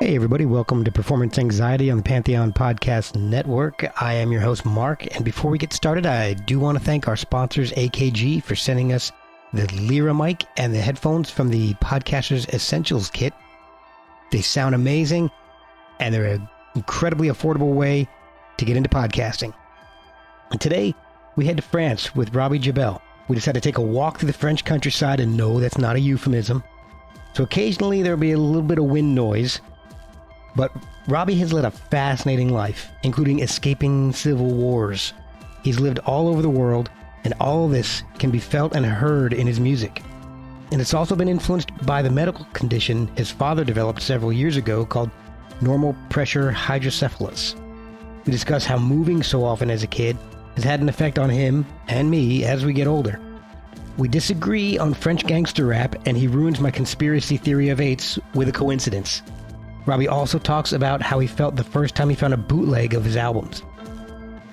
Hey everybody, welcome to Performance Anxiety on the Pantheon Podcast Network. I am your host Mark, and before we get started, I do want to thank our sponsors AKG for sending us the Lyra mic and the headphones from the Podcaster's Essentials Kit. They sound amazing, and they're an incredibly affordable way to get into podcasting. And today, we head to France with Rabih Gebeile. We decided to take a walk through the French countryside, and no, that's not a euphemism. So occasionally there'll be a little bit of wind noise, but Rabih has led a fascinating life, including escaping civil wars. He's lived all over the world, and all of this can be felt and heard in his music. And it's also been influenced by the medical condition his father developed several years ago called normal pressure hydrocephalus. We discuss how moving so often as a kid has had an effect on him and me as we get older. We disagree on French gangster rap, and he ruins my conspiracy theory of eights with a coincidence. Rabih also talks about how he felt the first time he found a bootleg of his albums.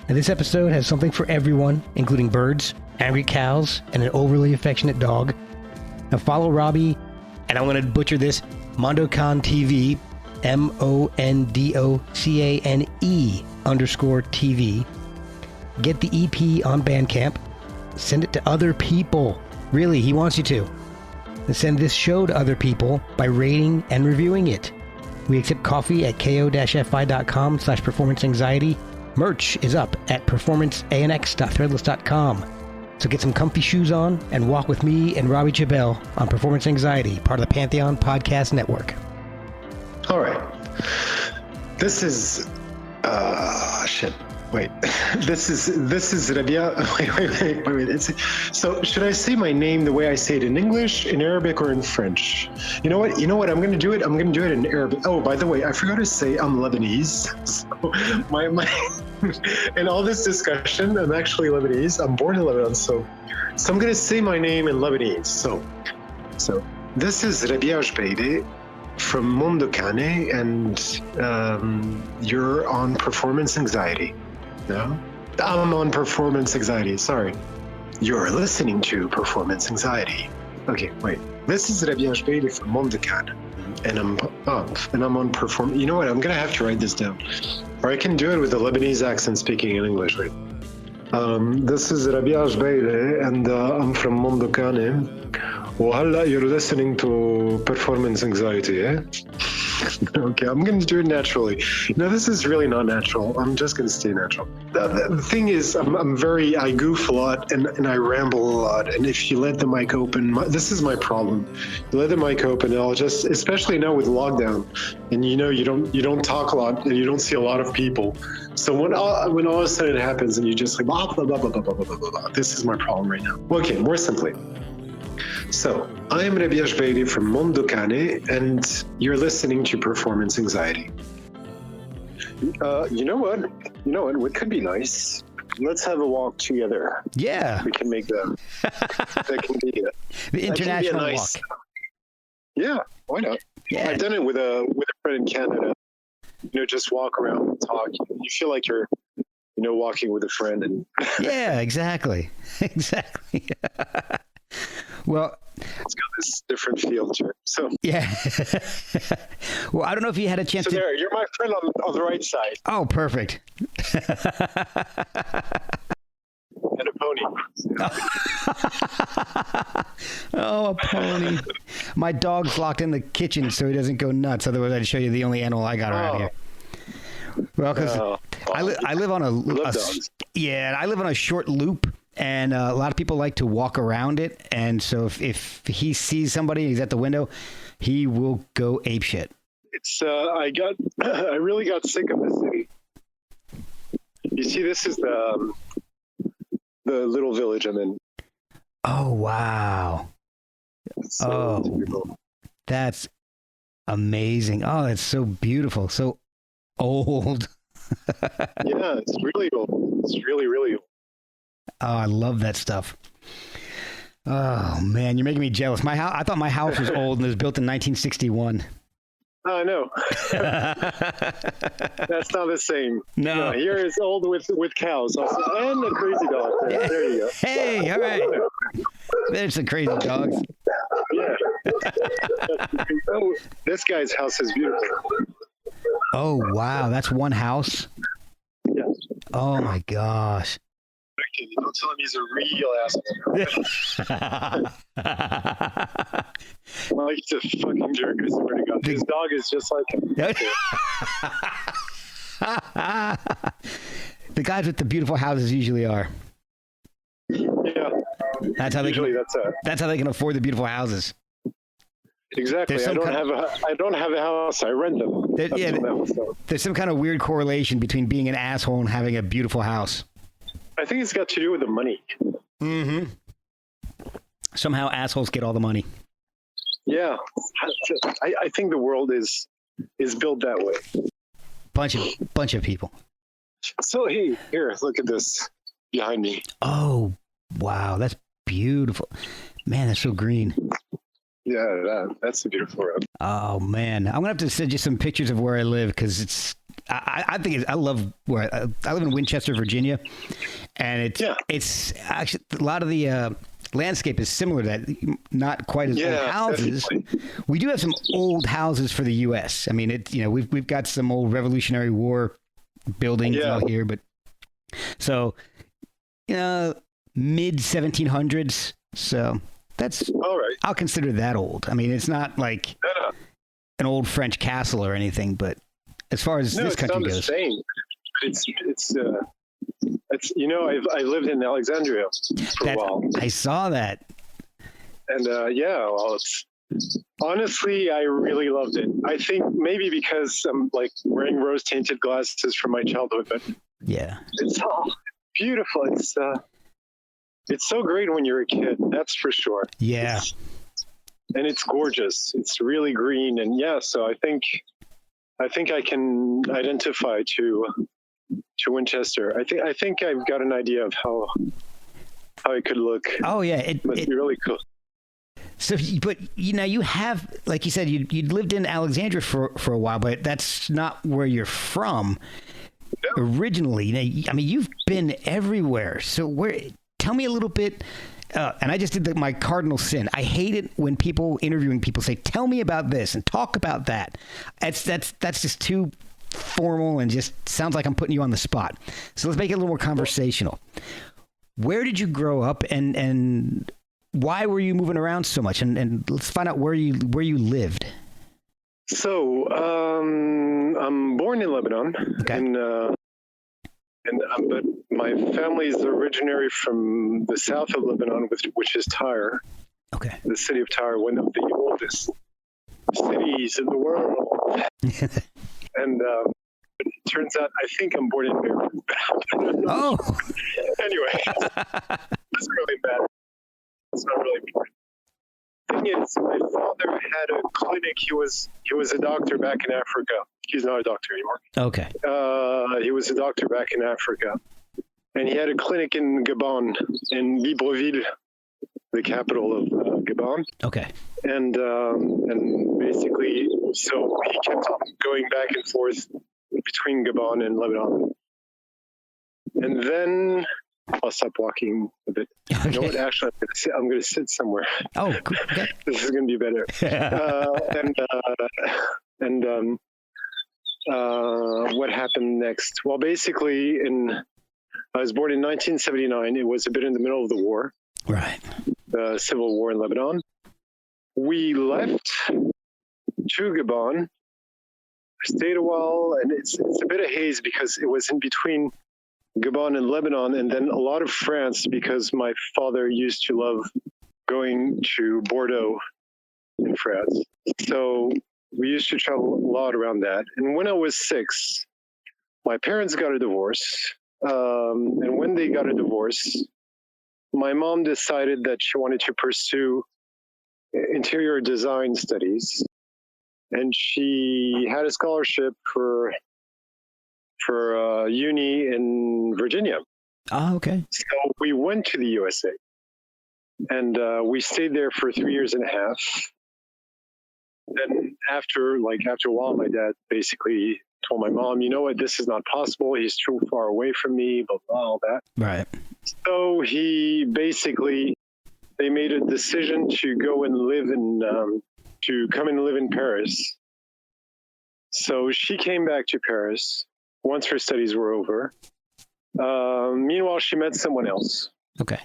Now, this episode has something for everyone, including birds, angry cows, and an overly affectionate dog. Now follow Rabih, and I'm going to butcher this, Mondo TV, MONDOCANE_TV. Get the EP on Bandcamp. Send it to other people. Really, he wants you to. And send this show to other people by rating and reviewing it. We accept coffee at ko-fi.com/performanceanxiety. Merch is up at performanceanx.threadless.com. So get some comfy shoes on and walk with me and Rabih Gebeile on Performance Anxiety, part of the Pantheon Podcast Network. All right. This is shit. Wait. This is Rabih. Wait. So should I say my name the way I say it in English, in Arabic, or in French? You know what? I'm going to do it. I'm going to do it in Arabic. Oh, by the way, I forgot to say I'm Lebanese. So my in all this discussion, I'm actually Lebanese. I'm born in Lebanon, so I'm going to say my name in Lebanese. So this is Rabih Gebeile from Mondo, and you're on Performance Anxiety. No? I'm on Performance Anxiety, sorry. You're listening to Performance Anxiety. Okay, wait. This is Rabih Gebeile from Mondo, and I'm on Performance. You know what? I'm going to have to write this down. Or I can do it with a Lebanese accent speaking in English. Wait. This is Rabih Gebeile, and I'm from Mondo. وهلا you're listening to Performance Anxiety, eh? Okay, I'm going to do it naturally. No, this is really not natural. I'm just going to stay natural. The thing is, I goof a lot and I ramble a lot. And if you let the mic open, this is my problem. You let the mic open, and I'll just, especially now with lockdown, and you don't talk a lot and you don't see a lot of people. So when all of a sudden it happens and you just like blah blah blah blah blah blah blah blah. This is my problem right now. Okay, more simply. So, I am Rabih Gebeile from Mondo, and you're listening to Performance Anxiety. You know what? What could be nice? Let's have a walk together. Yeah. We can make that. That can be the international nice walk. Yeah, why not? Yeah. I've done it with a friend in Canada. Just walk around and talk. You feel like you're, walking with a friend. And Yeah, exactly. Exactly. Well, it's got this different feel to it. So yeah. Well, I don't know if you had a chance so there, you're my friend on the right side. Oh, perfect. And a pony. Oh, a pony. My dog's locked in the kitchen so he doesn't go nuts. Otherwise, I'd show you the only animal I got around here. Well, because I live on I live on a short loop. And a lot of people like to walk around it. And so if he sees somebody, he's at the window, he will go apeshit. It's, I really got sick of the city. You see, this is the little village I'm in. Oh, wow. That's amazing. Oh, that's so beautiful. So old. Yeah, it's really old. It's really, really old. Oh, I love that stuff. Oh man, you're making me jealous. I thought my house was old and it was built in 1961. Oh, no. That's not the same. No. Here it's old with cows also. And a crazy dog. Yeah. There you go. Hey, all right. There's the crazy dogs. Yeah. Oh, this guy's house is beautiful. Oh, wow. That's one house? Yes. Oh, my gosh. Okay, don't tell him he's a real asshole. Well, he's a fucking jerk, I swear to God. His dog is just like him. The guys with the beautiful houses usually are. Yeah. That's how that's how they can afford the beautiful houses. Exactly. I don't have a house. I rent them. There's some kind of weird correlation between being an asshole and having a beautiful house. I think it's got to do with the money. Mm-hmm. Somehow assholes get all the money. Yeah. I think the world is built that way. Bunch of people. So here, look at this behind me. Oh, wow. That's beautiful. Man, that's so green. Yeah, that's a beautiful road. Oh man, I'm gonna have to send you some pictures of where I live because I think I love where I live in Winchester, Virginia, and it's actually a lot of the landscape is similar to that. Not quite as old houses. Definitely. We do have some old houses for the U.S. I mean, we've got some old Revolutionary War buildings out here, but so mid 1700s. So. That's all right. I'll consider that old. I mean, it's not like an old French castle or anything, but as far as this country goes, it's not the same. It's I lived in Alexandria for a while. I saw that, and honestly, I really loved it. I think maybe because I'm like wearing rose-tinted glasses from my childhood, but it's all beautiful. It's so great when you're a kid, that's for sure. Yeah. And it's gorgeous. It's really green. And so I think I can identify to Winchester. I think I've got an idea of how it could look. Oh yeah. It must be really cool. So, but you have, like you said, you lived in Alexandria for a while, but that's not where you're from originally. I mean, you've been everywhere. So tell me a little bit, and I just did my cardinal sin. I hate it when interviewing people say, tell me about this and talk about that. That's just too formal and just sounds like I'm putting you on the spot. So let's make it a little more conversational. Where did you grow up and why were you moving around so much? And let's find out where you lived. So I'm born in Lebanon. Okay. But my family is originary from the south of Lebanon, which is Tyre. Okay. The city of Tyre, one of the oldest cities in the world. And it turns out, I think I'm born in Beirut. Oh. Anyway, it's really bad. It's not really important. The thing is, my father had a clinic. He was a doctor back in Africa. He's not a doctor anymore. Okay. He was a doctor back in Africa. And he had a clinic in Gabon, in Libreville, the capital of Gabon. Okay. And basically, so he kept on going back and forth between Gabon and Lebanon. And then I'll stop walking a bit. Okay. You know what? Actually, I'm going to sit somewhere. Oh, cool. Okay. This is going to be better. What happened next? Well, basically, I was born in 1979. It was a bit in the middle of the war. Right. The civil war in Lebanon. We left to Gabon, stayed a while, and it's a bit of haze because it was in between Gabon and Lebanon, and then a lot of France, because my father used to love going to Bordeaux in France. So we used to travel a lot around that. And when I was 6, my parents got a divorce. And when they got a divorce, my mom decided that she wanted to pursue interior design studies. And she had a scholarship for uni in Virginia. Oh, okay. So we went to the USA. And we stayed there for 3 years and a half. Then after a while, my dad basically told my mom, you know what, this is not possible. He's too far away from me, blah, blah, all that. Right. So they made a decision to go and live to come and live in Paris. So she came back to Paris once her studies were over. Meanwhile, she met someone else. Okay.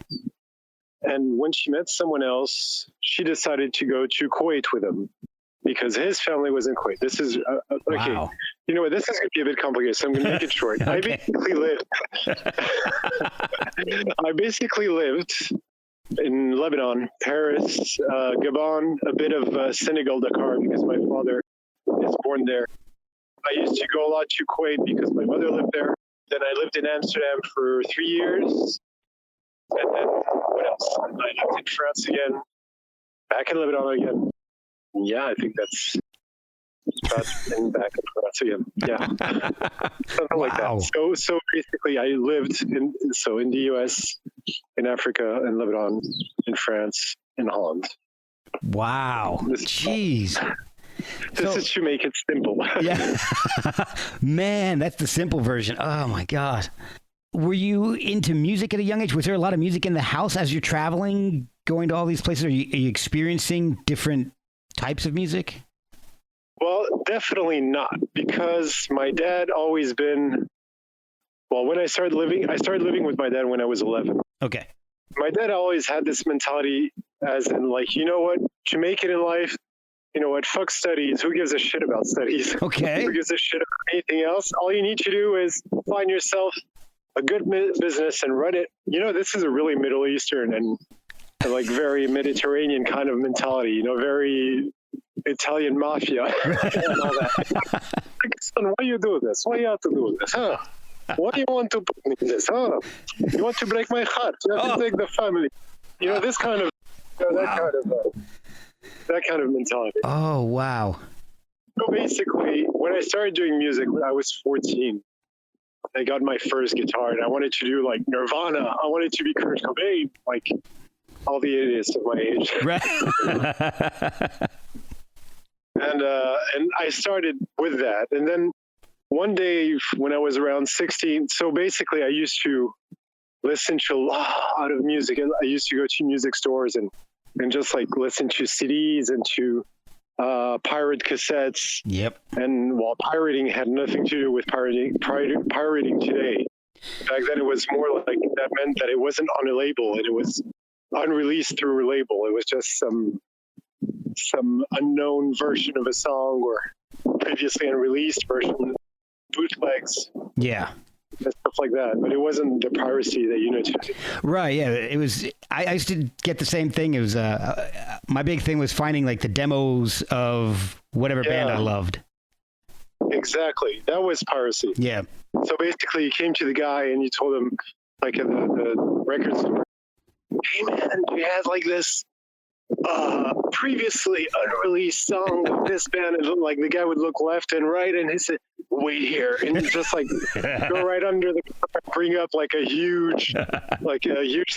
And when she met someone else, she decided to go to Kuwait with him because his family was in Kuwait. This is, okay. Wow. You know what? This is going to be a bit complicated, so I'm going to make it short. Okay. I basically lived in Lebanon, Paris, Gabon, a bit of Senegal, Dakar, because my father is born there. I used to go a lot to Kuwait because my mother lived there. Then I lived in Amsterdam for 3 years. And then what else? I lived in France again, back in Lebanon again. Yeah, I think that's been back in France again. Yeah, something like that. So basically, I lived in the U.S., in Africa, in Lebanon, in France, in Holland. Wow. Jeez. This is to make it simple. Yeah. Man, that's the simple version. Oh my God. Were you into music at a young age? Was there a lot of music in the house as you're traveling, going to all these places? Are you experiencing different types of music? Well, definitely not, because my dad always been, well, when I started living with my dad when I was 11. Okay. My dad always had this mentality as in like, you know what, to make it in life, you know what, fuck studies. Who gives a shit about studies? Okay. Who gives a shit about anything else? All you need to do is find yourself a good business and run it. You know, this is a really Middle Eastern and like very Mediterranean kind of mentality, you know, very Italian mafia and all that. Like, son, why you do this? Why you have to do this? Huh? Why you want to put me in this? Huh? You want to break my heart? You have to take the family. You know, this kind of, that kind of mentality. Oh, wow. So basically, when I started doing music when I was 14, I got my first guitar and I wanted to do like Nirvana. I wanted to be Kurt Cobain, like all the idiots of my age. Right. And I started with that. And then one day when I was around 16, so basically I used to listen to a lot of music. And I used to go to music stores and just like listen to CDs and to pirate cassettes. Yep. And while pirating had nothing to do with pirating today, back then it was more like that meant that it wasn't on a label and it was unreleased through a label. It was just some unknown version of a song or previously unreleased version, bootlegs. Yeah. And stuff like that, but it wasn't the piracy that you know today. Right, yeah. It was. I used to get the same thing. It was my big thing was finding like the demos of whatever band I loved. Exactly, that was piracy. Yeah. So basically, you came to the guy and you told him, like at the record store, "Hey man, do you have like this previously unreleased song of this band?" And like the guy would look left and right, and he said, "Wait here," and just like go right under the car, bring up like a huge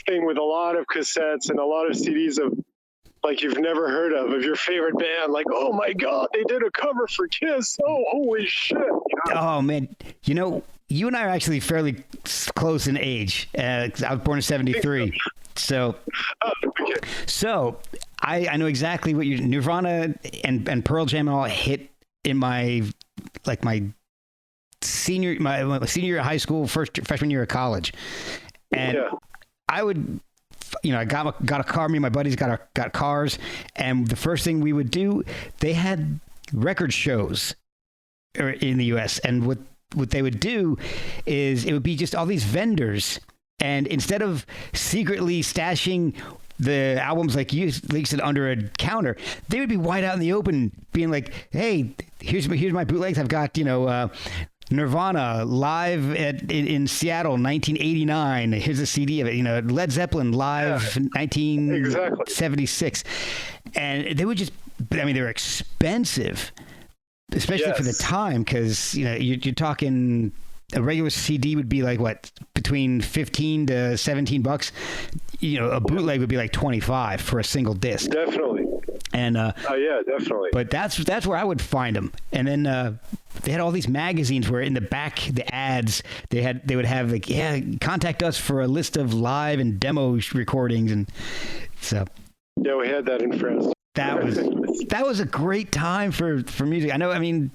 thing with a lot of cassettes and a lot of CDs of like you've never heard of your favorite band. Like, oh my God, they did a cover for Kiss. Oh, holy shit! You know? Oh man, you know, you and I are actually fairly close in age. I was born in '73, so. Okay. So I know exactly what Nirvana and Pearl Jam all hit in my senior year of high school, freshman year of college, and I would, you know, I got a car. Me and my buddies got cars, and the first thing we would do, they had record shows in the U.S. and what they would do is it would be just all these vendors, and instead of secretly stashing the albums like you said under a counter, they would be wide out in the open, being like, "Hey, here's my bootlegs. I've got, you know, Nirvana live in Seattle, 1989. Here's a CD of it. You know, Led Zeppelin live, 1976." And they would just, I mean, they were expensive, especially for the time, because you know you're talking. A regular CD would be like what, between $15 to $17. You know, a bootleg would be like $25 for a single disc. Definitely. And yeah, definitely. But that's where I would find them. And then they had all these magazines where in the back, the ads, they would have like, yeah, contact us for a list of live and demo recordings, and so. Yeah, we had that in France. That was a great time for music. I know, I mean,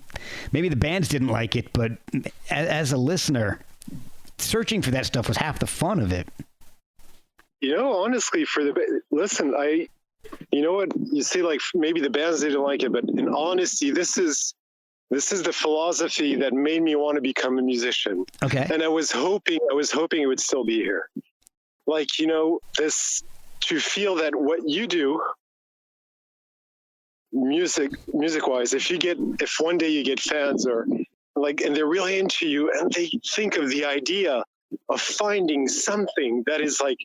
maybe the bands didn't like it, but as a listener, searching for that stuff was half the fun of it. You know, honestly, listen, you know what, you see, like, maybe the bands didn't like it, but in honesty, this is the philosophy that made me want to become a musician. Okay. And I was hoping it would still be here. Like, you know, to feel that what you do, music wise, if one day you get fans or like, and they're really into you and they think of the idea of finding something that is like,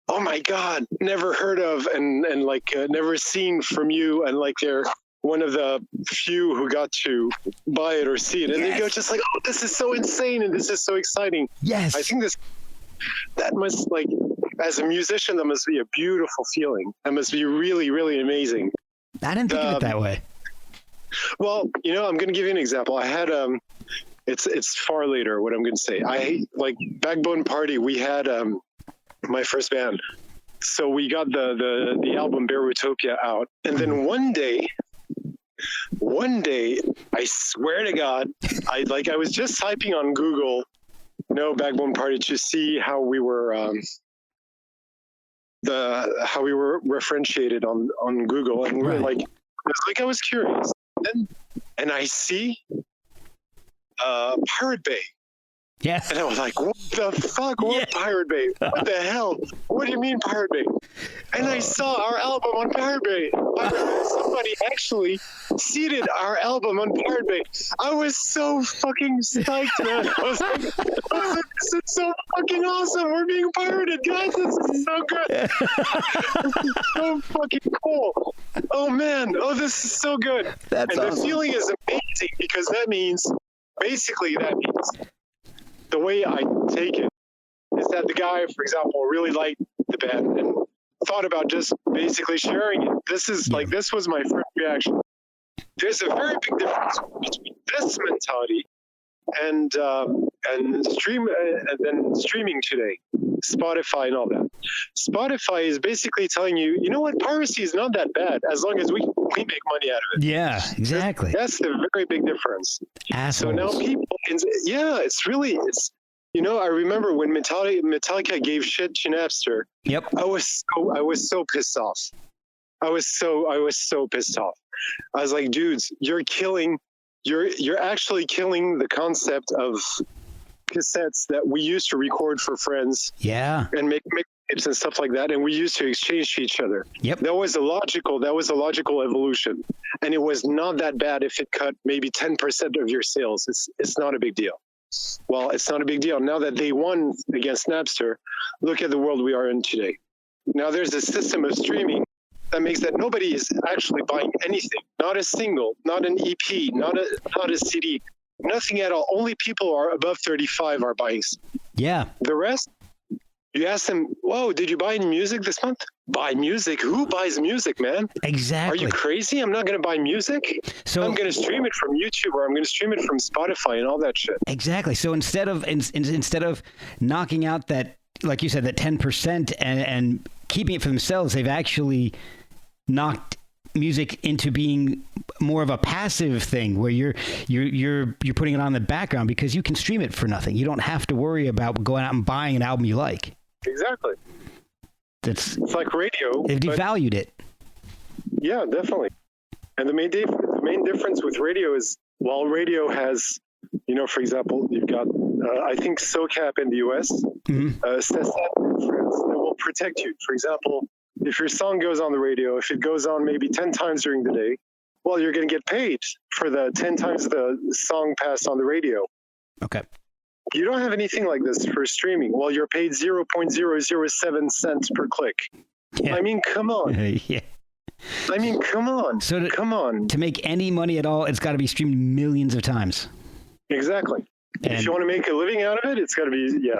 oh my God, never heard of and like never seen from you, and like they're one of the few who got to buy it or see it, and they go just like, oh, this is so insane and this is so exciting. Yes. I think that must, like, as a musician, that must be a beautiful feeling. That must be really, really amazing. I didn't think of it that way. Well, you know, I'm going to give you an example. I had it's far later what I'm going to say. I like Backbone Party. We had my first band, so we got the album Bear Utopia out, and then one day, I swear to God, I was just typing on Google, Backbone Party, to see how we were referentiated on Google, and we were like, I was curious, and I see Pirate Bay. Yeah. And I was like, what the fuck? What Pirate Bay? What the hell? What do you mean Pirate Bay? And I saw our album on Pirate Bay. Somebody actually seeded our album on Pirate Bay. I was so fucking psyched, man. I was like, this is so fucking awesome. We're being pirated, guys. This is so good. This is so fucking cool. Oh, man. Oh, this is so good. That's awesome. The feeling is amazing, because that means the way I take it is that the guy, for example, really liked the band and thought about just basically sharing it. This was my first reaction. There's a very big difference between this mentality and streaming today, Spotify and all that. Spotify is basically telling you, you know what, piracy is not that bad as long as we make money out of it. Yeah, exactly. That's the very big difference. Assholes. So now people, I remember when Metallica gave shit to Napster. Yep. I was so pissed off. I was so pissed off. I was like, dudes, you're actually killing the concept of cassettes that we used to record for friends. Yeah. And make tapes and stuff like that, and we used to exchange to each other. Yep. That was a logical evolution, and it was not that bad if it cut maybe 10% of your sales. It's not a big deal. Well, it's not a big deal. Now that they won against Napster, look at the world we are in today. Now there's a system of streaming that makes that nobody is actually buying anything. Not a single, not an EP, not a CD, nothing at all. Only people are above 35 are buying. Yeah. The rest, you ask them, whoa, did you buy any music this month? Buy music? Who buys music, man? Exactly. Are you crazy? I'm not going to buy music. So I'm going to stream it from YouTube, or I'm going to stream it from Spotify and all that shit. Exactly. So instead of knocking out that, like you said, that 10% and keeping it for themselves, they've actually knocked music into being more of a passive thing where you're putting it on the background because you can stream it for nothing. You don't have to worry about going out and buying an album you like. Exactly. It's like radio. They've devalued it. Yeah, definitely. And the main difference with radio is, while radio has, for example, you've got, I think SOCAP in the US, CESAP in France, that will protect you. For example, if your song goes on the radio, if it goes on maybe 10 times during the day, well, you're going to get paid for the 10 times the song passed on the radio. Okay. You don't have anything like this for streaming. Well, you're paid 0.007 cents per click. Yeah. I mean, come on. Yeah. I mean, come on. So come on. To make any money at all, it's got to be streamed millions of times. Exactly. And if you want to make a living out of it, it's got to be,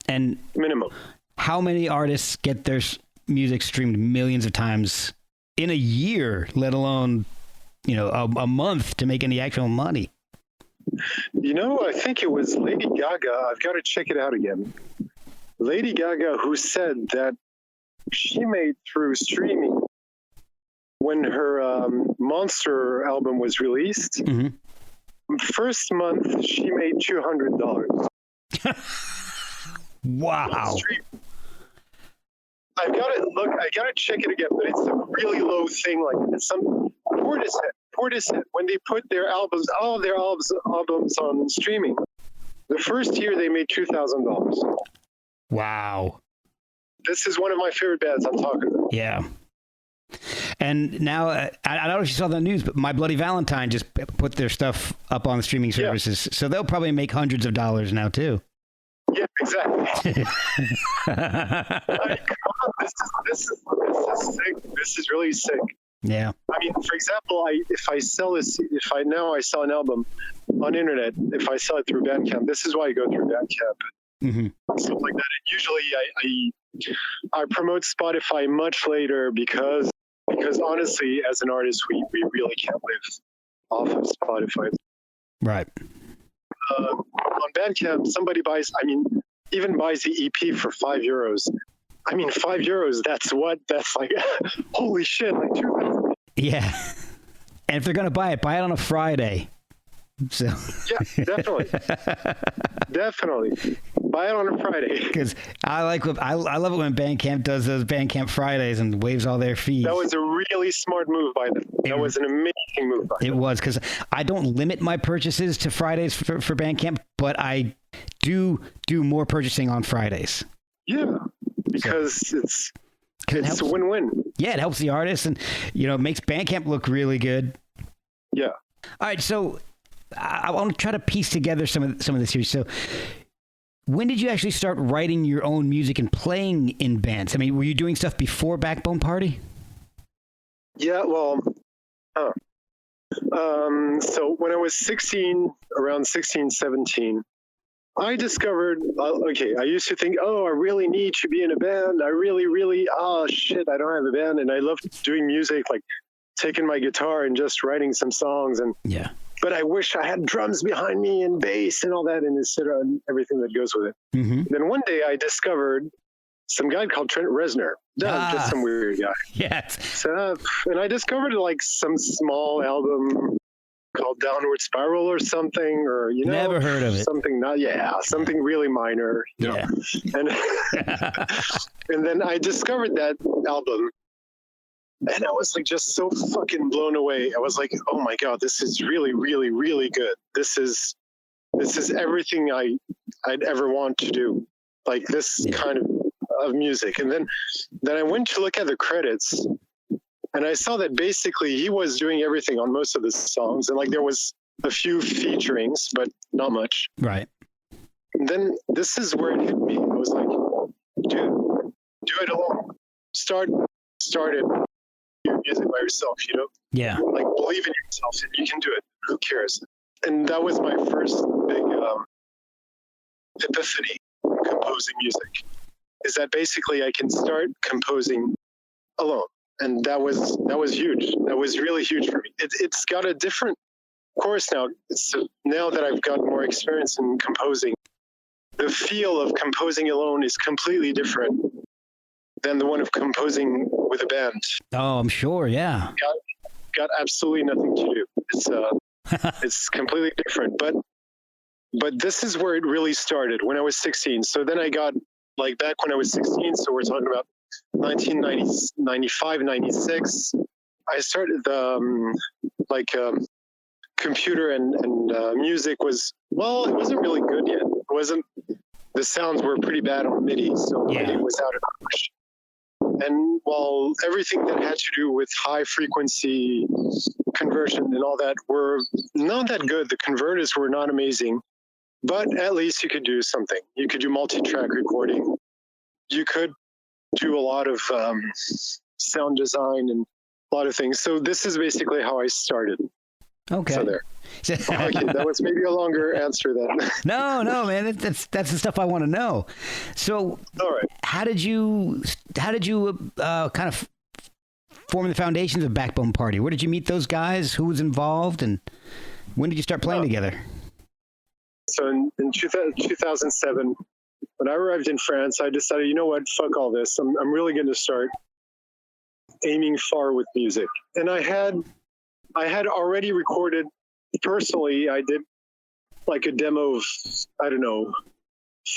and minimum. How many artists get their music streamed millions of times in a year, let alone, a month to make any actual money? I think it was Lady Gaga. I've got to check it out again. Lady Gaga, who said that she made through streaming when her Monster album was released, first month she made $200. Wow. I gotta check it again, but it's a really low thing. Like it's some Portishead, when they put their albums, all of their albums on streaming, the first year they made $2,000. Wow. This is one of my favorite bands I'm talking about. Yeah. And now, I don't know if you saw the news, but My Bloody Valentine just put their stuff up on the streaming services. So they'll probably make hundreds of dollars now, too. Yeah, exactly. This is sick. This is really sick. Yeah. I mean, for example, if I sell an album on internet, if I sell it through Bandcamp, this is why I go through Bandcamp and stuff like that. And usually I promote Spotify much later because honestly, as an artist, we really can't live off of Spotify. Right. On Bandcamp, somebody even buys the EP for €5. I mean, €5, that's like, holy shit, like 2,000. Yeah. And if they're going to buy it on a Friday. So. Yeah, definitely. Definitely. Buy it on a Friday. Because I love it when Bandcamp does those Bandcamp Fridays and waives all their fees. That was a really smart move by them. That was an amazing move by them. It was, because I don't limit my purchases to Fridays for Bandcamp, but I do more purchasing on Fridays. Yeah, because it's a win-win. Yeah, it helps the artist, and it makes Bandcamp look really good. Yeah. All right, so I want to try to piece together some of this here. So, when did you actually start writing your own music and playing in bands? I mean, were you doing stuff before Backbone Party? Yeah, well, so when I was 16, around 16, 17, I discovered, I used to think, I really need to be in a band. I really, shit, I don't have a band. And I loved doing music, like taking my guitar and just writing some songs. But I wish I had drums behind me and bass and all that, and everything that goes with it. Then one day I discovered some guy called Trent Reznor. Just some weird guy. Yes. So, and I discovered like some small album called Downward Spiral or something, or never heard of it. Something really minor. Yeah. And and then I discovered that album, and I was like just so fucking blown away. I was like, oh my god, this is really, really, really good. This is everything I'd ever want to do, like this kind of music. And then I went to look at the credits. And I saw that basically he was doing everything on most of the songs. And like there was a few featurings, but not much. Right. And then this is where it hit me. I was like, dude, do it alone. Start it. Your music by yourself, Yeah. Like believe in yourself and you can do it. Who cares? And that was my first big epiphany in composing music. Is that basically I can start composing alone. And that was huge. That was really huge for me. It's got a different course now. Now that I've got more experience in composing, the feel of composing alone is completely different than the one of composing with a band. Oh, I'm sure. Yeah. Got absolutely nothing to do. It's completely different. But this is where it really started when I was 16. So then I got like back when I was 16. So we're talking about 1995, 96, I started computer and music it wasn't really good yet. The sounds were pretty bad on MIDI, so MIDI was out of reach. And while everything that had to do with high frequency conversion and all that were not that good, the converters were not amazing, but at least you could do something. You could do multi-track recording. You could do a lot of sound design and a lot of things. So this is basically how I started. Okay. So there. Okay, that was maybe a longer answer than. No, man. That's the stuff I want to know. So, all right. How did you kind of form the foundations of Backbone Party? Where did you meet those guys? Who was involved, and when did you start playing together? So in 2007. When I arrived in France, I decided, you know what, fuck all this. I'm really going to start aiming far with music. And I had already recorded personally. I did like a demo of, I don't know,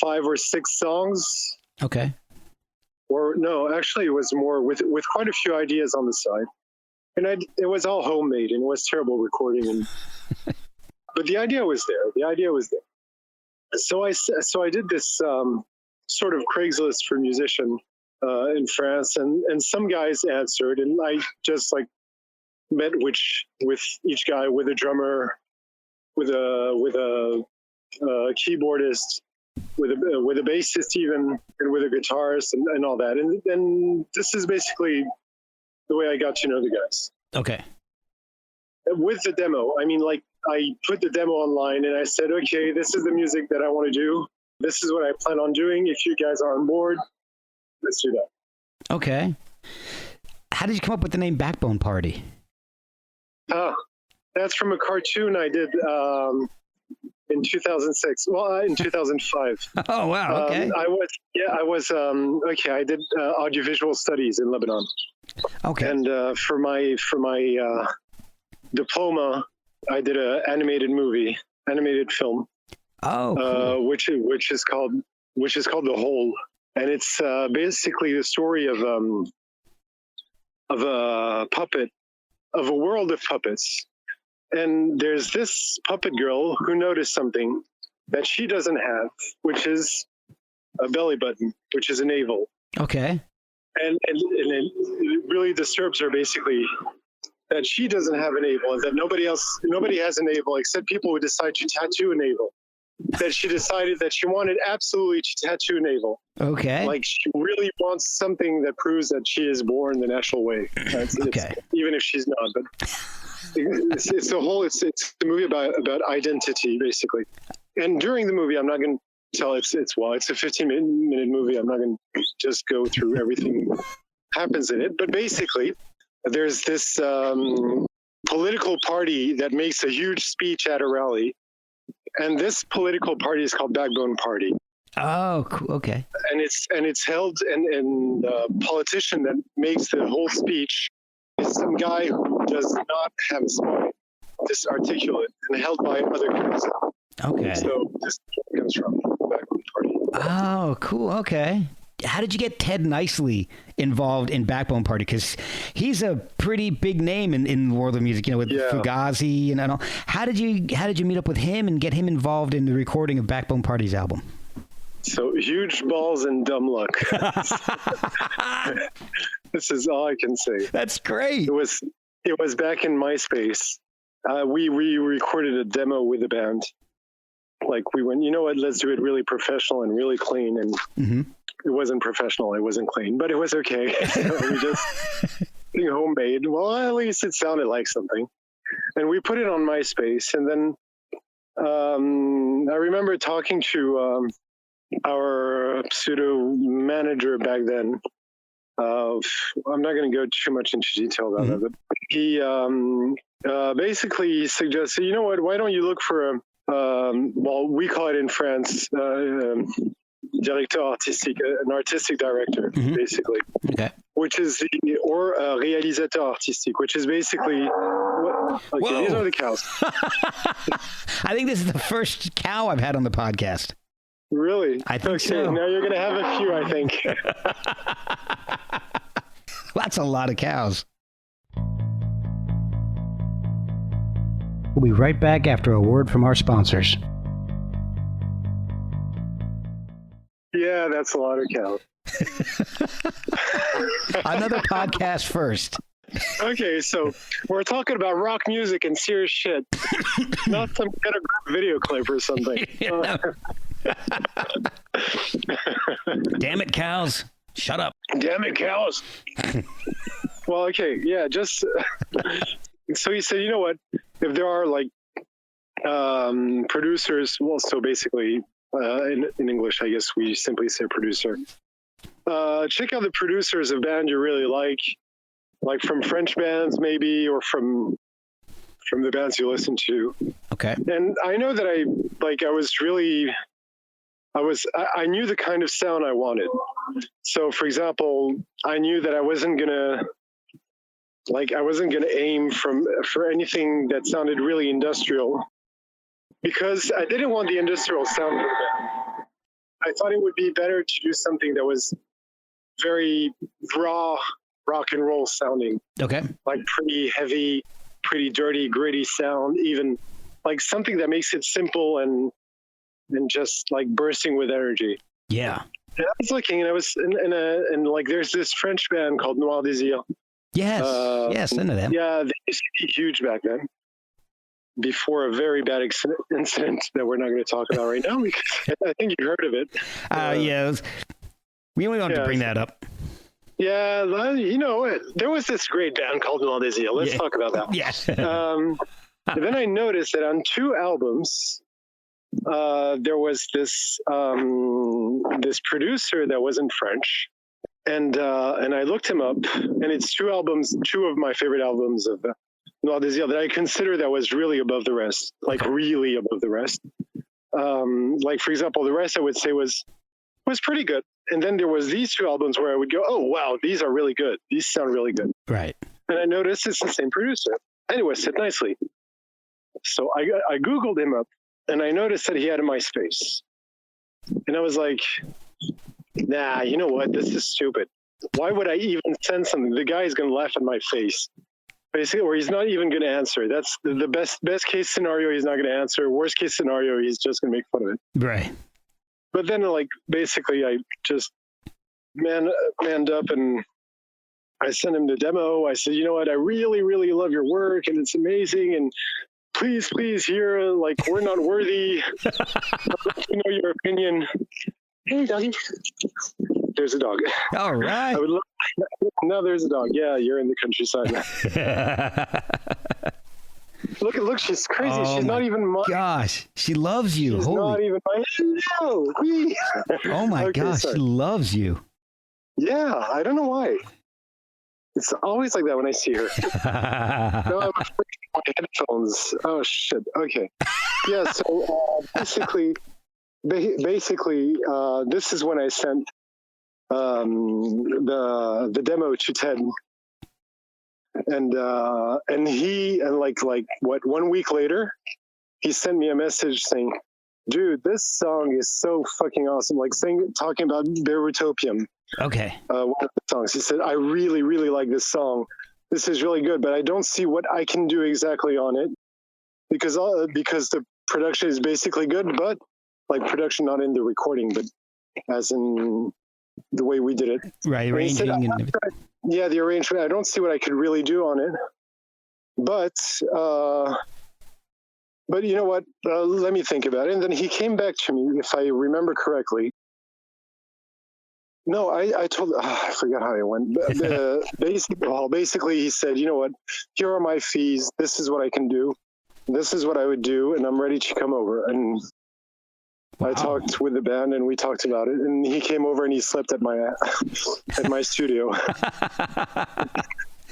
5 or 6 songs. Okay. Or no, actually, it was more with quite a few ideas on the side. And it was all homemade, and it was terrible recording. And but the idea was there. So I did this sort of Craigslist for musician in France, and some guys answered, and I just like met with each guy, with a drummer, with a keyboardist, with a bassist even, and with a guitarist and all that. And this is basically the way I got to know the guys. Okay. With the demo, I mean, like, I put the demo online and I said, okay, this is the music that I want to do. This is what I plan on doing. If you guys are on board, let's do that. Okay. How did you come up with the name Backbone Party? That's from a cartoon I did in 2006. Well, in 2005. Oh, wow. Okay. I did audiovisual studies in Lebanon. Okay. And for my diploma, I did an animated film. Oh, cool. Which is called The Hole, and it's basically the story of a puppet, of a world of puppets. And there's this puppet girl who noticed something that she doesn't have, which is a belly button, which is a navel. Okay. And it really disturbs her, basically, that she doesn't have a navel, and that nobody has a navel except people who decide to tattoo a navel. That she decided that she wanted absolutely to tattoo a navel. Okay. Like, she really wants something that proves that she is born the natural way. Okay. Even if she's not, but it's a movie about identity, basically. And during the movie, I'm not going to tell it's a 15-minute movie. I'm not going to just go through everything that happens in it. But basically, there's this political party that makes a huge speech at a rally. And this political party is called Backbone Party. Oh, cool. Okay. And it's held, and the politician that makes the whole speech is some guy who does not have a spine, disarticulate, and held by other guys. Okay. So this comes from Backbone Party. Oh, cool. Okay. How did you get Ted Nicely involved in Backbone Party? Because he's a pretty big name in the world of music, with Fugazi and all. How did you meet up with him and get him involved in the recording of Backbone Party's album? So, huge balls and dumb luck. This is all I can say. That's great. It was back in MySpace. We recorded a demo with the band. Like, we went, you know what? Let's do it really professional and really clean. And it wasn't professional. It wasn't clean, but it was okay. We just being homemade. Well, at least it sounded like something. And we put it on MySpace. And then I remember talking to our pseudo manager back then. I'm not going to go too much into detail about it, but he basically suggested, you know what? Why don't you look for we call it in France directeur artistique, an artistic director, basically. Okay. Which is or réalisateur artistique, which is basically these are the cows. I think this is the first cow I've had on the podcast. Really? I think so. Now you're going to have a few, I think. That's a lot of cows. We'll be right back after a word from our sponsors. Yeah, that's a lot of cows. Another podcast first. Okay, so we're talking about rock music and serious shit. Not some kind of video clip or something. Damn it, cows. Shut up. Damn it, cows. Well, okay, yeah, just... So he said, you know what? If there are producers, well, so basically in English, I guess we simply say producer. Check out the producers of band you really like from French bands maybe, or from the bands you listen to. Okay. And I know that I knew the kind of sound I wanted. So, for example, I knew that I wasn't gonna like I wasn't going to aim for anything that sounded really industrial, because I didn't want the industrial sound of the band. I thought it would be better to do something that was very raw rock and roll sounding. Okay. Like pretty heavy, pretty dirty, gritty sound, even like something that makes it simple and just like bursting with energy. Yeah. And I was looking, and I was and like there's this French band called Noir Désir. Yes. Yes, I know them. Yeah, they used to be huge back then. Before a very bad incident that we're not going to talk about right now, because I think you heard of it. We only wanted to bring that up. Yeah, you know, there was this great band called Mondo. Let's talk about that. Yes. Then I noticed that on 2 albums, there was this this producer that wasn't French, and I looked him up, and it's 2 albums, 2 of my favorite albums of Noir Désir that I consider that was really above the rest, like really above the rest. Like for example, the rest I would say was pretty good. And then there was these 2 albums where I would go, oh wow, these are really good. These sound really good. Right. And I noticed it's the same producer. Anyway, Sit Nicely. So I Googled him up, and I noticed that he had a MySpace. And I was like, nah, you know what? This is stupid. Why would I even send something? The guy is going to laugh in my face. Basically, or he's not even going to answer. That's the best case scenario. He's not going to answer. Worst case scenario, he's just going to make fun of it. Right. But then, like, basically, I just manned up, and I sent him the demo. I said, you know what? I really, really love your work, and it's amazing. And please hear, like, we're not worthy. You know your opinion. Hey, doggy. There's a dog. All right. No, there's a dog. Yeah, you're in the countryside. Look, she's crazy. Oh, she's not even mine. Gosh, she loves you. She's not even mine. No. Oh my gosh, sorry. She loves you. Yeah, I don't know why. It's always like that when I see her. No, I'm afraid of my headphones. Oh shit. Okay. Yeah. So basically, this is when I sent the demo to Ted, and like 1 week later, he sent me a message saying, "Dude, this song is so fucking awesome!" Like talking about Berutopium. Okay. One of the songs. He said, "I really, really like this song. This is really good, but I don't see what I can do exactly on it because the production is basically good, but like production not in the recording, but as in the way we did it." Right, arranging and everything. Yeah, the arrangement. I don't see what I could really do on it, but you know what? Let me think about it. And then he came back to me, if I remember correctly. No, I told. I forgot how it went. Basically, he said, "You know what? Here are my fees. This is what I can do. This is what I would do, and I'm ready to come over." And wow. I talked with the band, and we talked about it. And he came over, and he slept at my studio,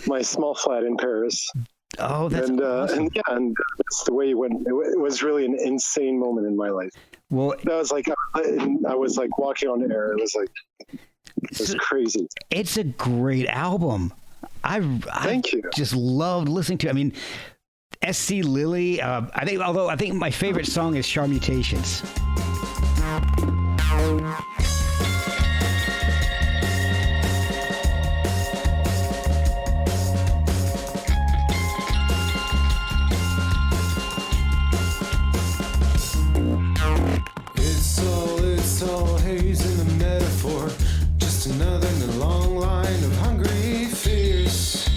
my small flat in Paris. Oh, that's awesome. And that's the way it went. It was really an insane moment in my life. Well, that was like I was like walking on air. It was crazy. It's a great album. Thank you. Just loved listening to it. I mean, SC Lily. I think my favorite song is Charmutations. It's all haze in a metaphor. Just another in a long line of hungry fears.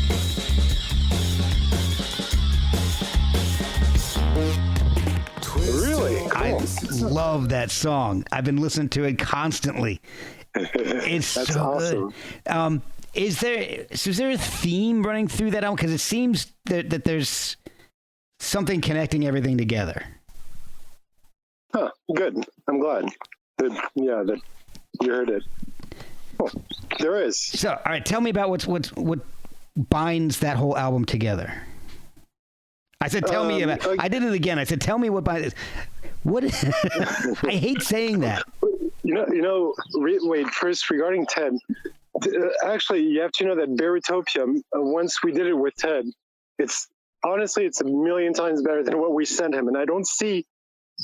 Really? Cool. I love that song. I've been listening to it constantly. It's That's so awesome. Good. Is there a theme running through that album? Because it seems that there's something connecting everything together. Huh, good. I'm glad that you heard it. Oh, there is. So, all right, tell me about what binds that whole album together. I said, tell me about. I did it again. I said, tell me what binds. What? I hate saying that. Wait. First regarding Ted, Actually, you have to know that Berutopia, once we did it with Ted, it's a million times better than what we sent him. And I don't see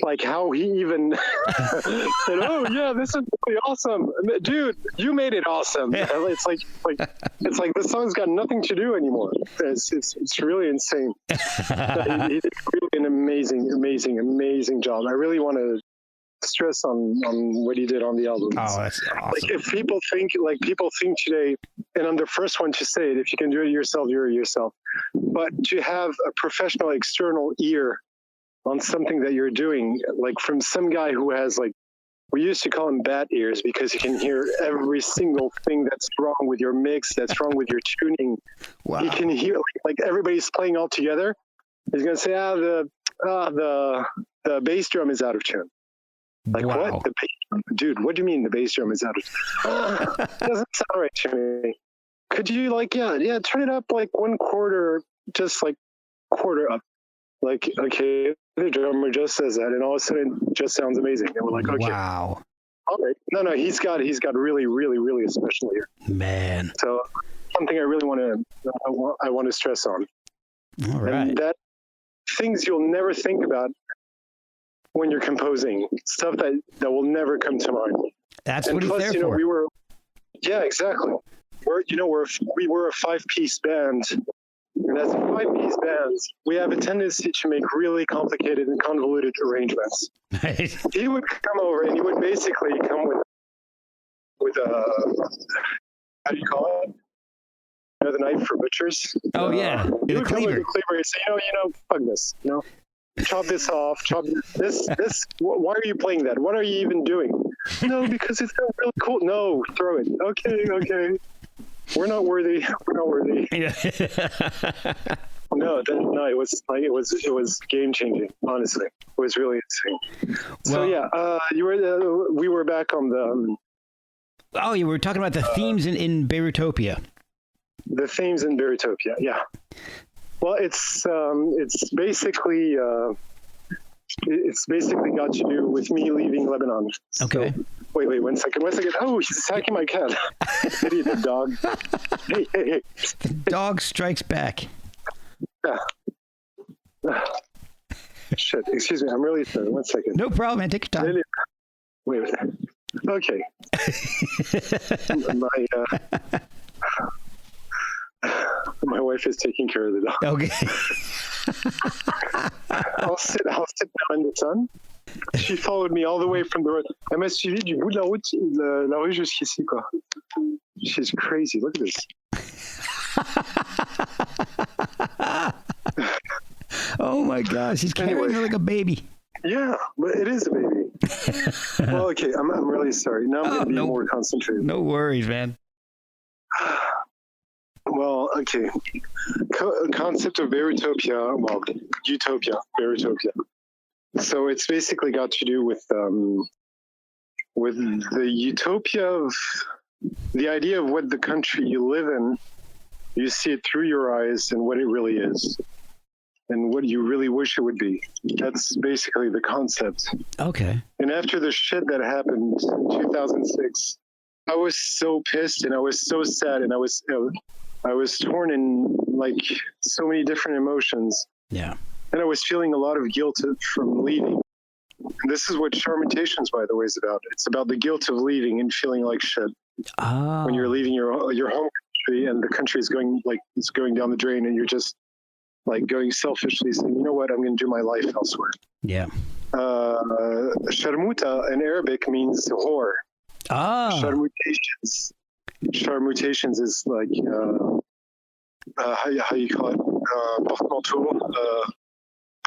like how he even said, "Oh yeah, this is really awesome, dude. You made it awesome." It's like the song's got nothing to do anymore. It's really insane. He did really an amazing job. I really want to stress on what he did on the album. Oh, that's awesome. Like if people think today, and I'm the first one to say it, if you can do it yourself, you're yourself. But to have a professional external ear on something that you're doing, like from some guy who has, like, we used to call him bat ears because he can hear every single thing that's wrong with your mix, that's wrong with your tuning. Wow. He can hear like everybody's playing all together. He's gonna say, the bass drum is out of tune. Like, wow. what? Dude, what do you mean the bass drum is out of tune? Doesn't sound right to me. Could you turn it up like 1/4, just like quarter up. Like, okay, the drummer just says that, and all of a sudden it just sounds amazing. And we're like, okay. Wow. All right. No, he's got really, really, really a special ear. Man. So something I really want to stress on. All right. And that things you'll never think about when you're composing, stuff that will never come to mind. That's and what plus, he's there for. Exactly. We were a 5-piece band. And as a 5-piece band, we have a tendency to make really complicated and convoluted arrangements. He would come over and he would basically come with a, how do you call it? The knife for butchers. Oh yeah, the cleaver. The cleaver. And say, fuck this. Chop this off. Chop this. Why are you playing that? What are you even doing? No, because it's really cool. No, throw it. Okay. We're not worthy. Yeah. No, it was game changing. Honestly, it was really insane. So we were back on the. Oh, you were talking about the themes in Berutopia. The themes in Berutopia, yeah. Well, it's basically got to do with me leaving Lebanon. Okay. So, wait, 1 second. Oh, he's attacking my cat. Idiot dog. Hey. The dog strikes back. Shit, excuse me. I'm really sorry. 1 second. No problem, man. Take your time. Wait. Okay. My wife is taking care of the dog. Okay. I'll sit now in the sun. She followed me all the way from the road. Elle m'a suivi du bout de la rue jusqu'ici, quoi. She's crazy. Look at this. Oh my gosh, he's carrying her like a baby. Yeah, but it is a baby. Well, okay, I'm really sorry. Now I'm going to be more concentrated. No worries, man. Well, okay. Concept of Berutopia, Berutopia. So it's basically got to do with the utopia of the idea of what the country you live in. You see it through your eyes and what it really is, and what you really wish it would be. That's basically the concept. Okay. And after the shit that happened in 2006, I was so pissed and I was so sad and I was torn in like so many different emotions. Yeah. And I was feeling a lot of guilt from leaving. And this is what Charmutations, by the way, is about. It's about the guilt of leaving and feeling like shit. Oh. When you're leaving your home country and the country is going down the drain and you're just like going selfishly saying, you know what, I'm going to do my life elsewhere. Yeah. Sharmuta in Arabic means whore. Ah. Charmutations is like how you call it?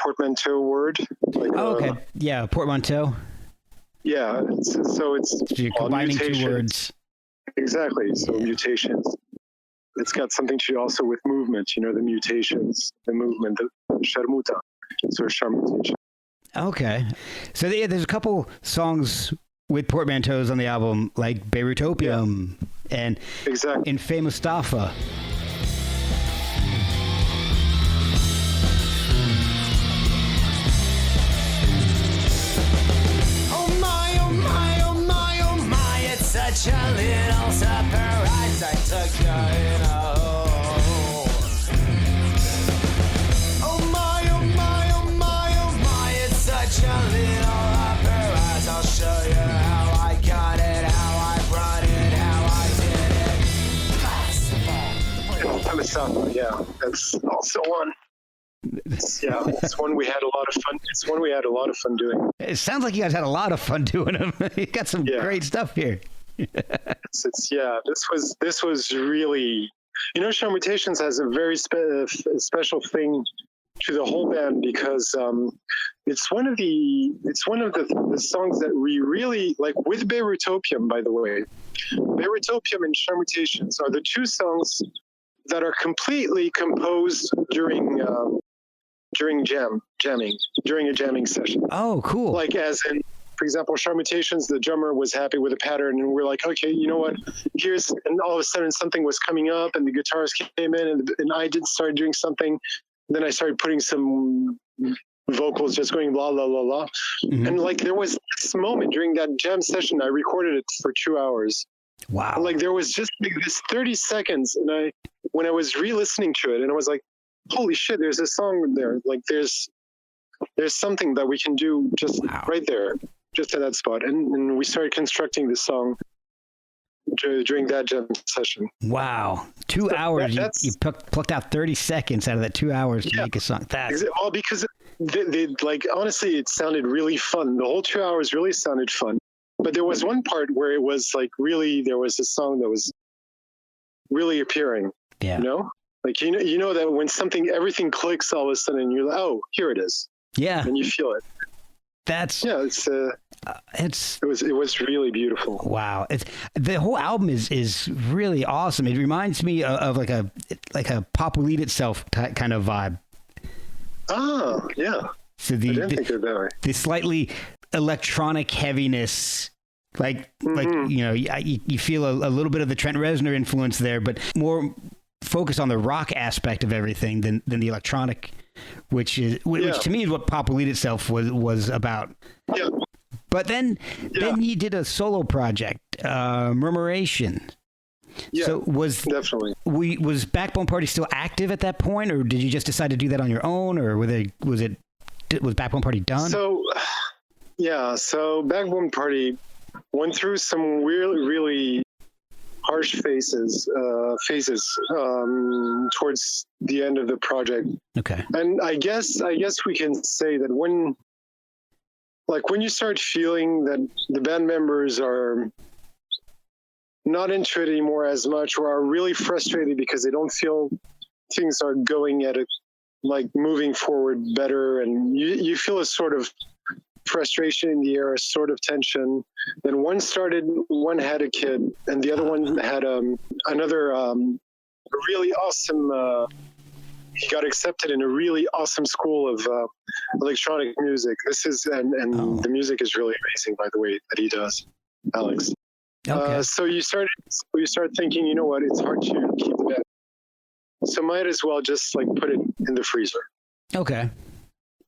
Portmanteau word. Like, okay. Yeah, portmanteau. Yeah. So you're combining two words. Exactly. So mutations. It's got something to do also with movement. The mutations, the movement, the sharmuta. So charmutation. Okay. So there's a couple songs with portmanteaus on the album, like Berutopium and exactly. Infame Mustafa. Oh my, oh my, oh my, oh my, it's such a little surprise. Summer, yeah, that's also one. It's one we had a lot of fun. It's one we had a lot of fun doing. It sounds like you guys had a lot of fun doing them. You got some great stuff here. This was really, Show Mutations has a very special thing to the whole band because it's one of the songs that we really like with Beirutopium, by the way. Beirutopium and Show Mutations are the two songs that are completely composed during a jamming session. Oh, cool. Like as in, for example, Show Mutations, the drummer was happy with the pattern and we're like, okay, you know what, and all of a sudden something was coming up and the guitarist came in and I started doing something. Then I started putting some vocals just going la, la, la, la. Mm-hmm. And like there was this moment during that jam session, I recorded it for 2 hours. Wow. Like there was just like this 30 seconds and when I was re-listening to it and I was like, holy shit, there's a song there. Like there's something that we can do just right there, just at that spot. And we started constructing the song during that jam session. Wow. 2 hours. You plucked out 30 seconds out of that 2 hours to make a song. That's all because they like, honestly, it sounded really fun. The whole 2 hours really sounded fun. But there was one part where it was like really, there was a song that was really appearing, Like, you know that when everything clicks all of a sudden, you're like, oh, here it is. Yeah. And you feel it. It was really beautiful. Wow. The whole album is really awesome. It reminds me of like a Pop Will Eat Itself kind of vibe. Oh, yeah. So I didn't think of it that way. The slightly electronic heaviness, like you feel a little bit of the Trent Reznor influence there, but more focused on the rock aspect of everything than the electronic, which to me is what Pop Will Eat Itself was about. Yeah. But then you did a solo project, Murmuration. Yeah, so was Backbone Party still active at that point, or did you just decide to do that on your own, or was Backbone Party done? So Backbone Party went through some really harsh phases towards the end of the project. Okay. And I guess we can say that when you start feeling that the band members are not into it anymore as much, or are really frustrated because they don't feel things are going at it, like moving forward better, and you feel a sort of frustration in the air, a sort of tension. Then one had a kid, and the other one had another really awesome. He got accepted in a really awesome school of electronic music. The music is really amazing, by the way, that he does, Alex. Okay. So you start thinking, you know what? It's hard to keep the band, so might as well just like put it in the freezer. Okay.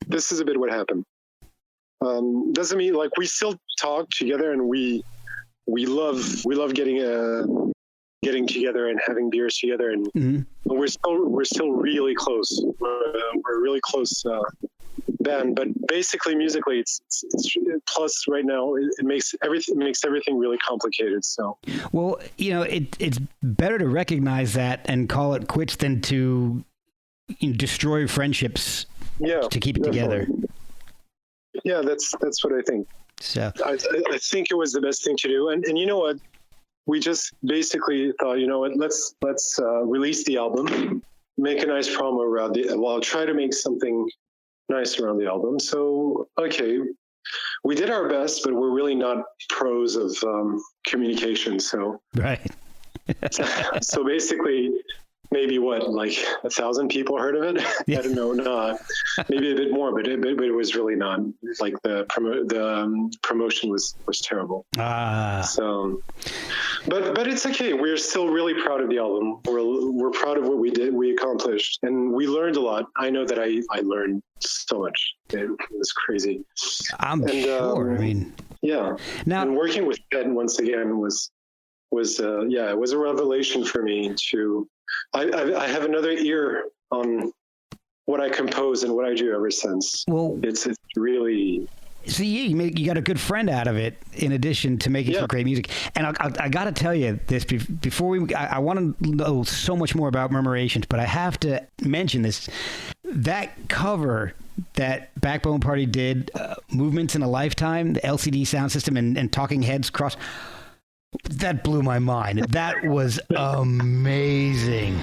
This is a bit what happened. Doesn't mean like we still talk together, and we love getting together and having beers together, and we're still really close. We're a really close band, but basically musically, it's plus right now it makes everything really complicated. So, well, it's better to recognize that and call it quits than to destroy friendships. Yeah, to keep it together. Yeah, that's what I think. So I think it was the best thing to do, and you know what? We just basically thought, you know what? Let's release the album, make a nice promo around I'll try to make something nice around the album. So okay, we did our best, but we're really not pros of communication. So right. So basically, maybe like 1,000 people heard of it. Yeah. I don't know, no, maybe a bit more, but it was really not like the promotion was terrible. So, but it's okay. We're still really proud of the album. We're proud of what we accomplished, and we learned a lot. I know that I learned so much. It was crazy. I'm sure. I mean, yeah. Now, and working with Ted once again was it was a revelation for me to. I have another ear on what I compose and what I do ever since. Well, it's really So you got a good friend out of it, in addition to making some great music. And I got to tell you this before I want to know so much more about Murmurations, but I have to mention this. That cover that Backbone Party did, Movements in a Lifetime, the LCD sound system and Talking Heads cross, that blew my mind. That was amazing.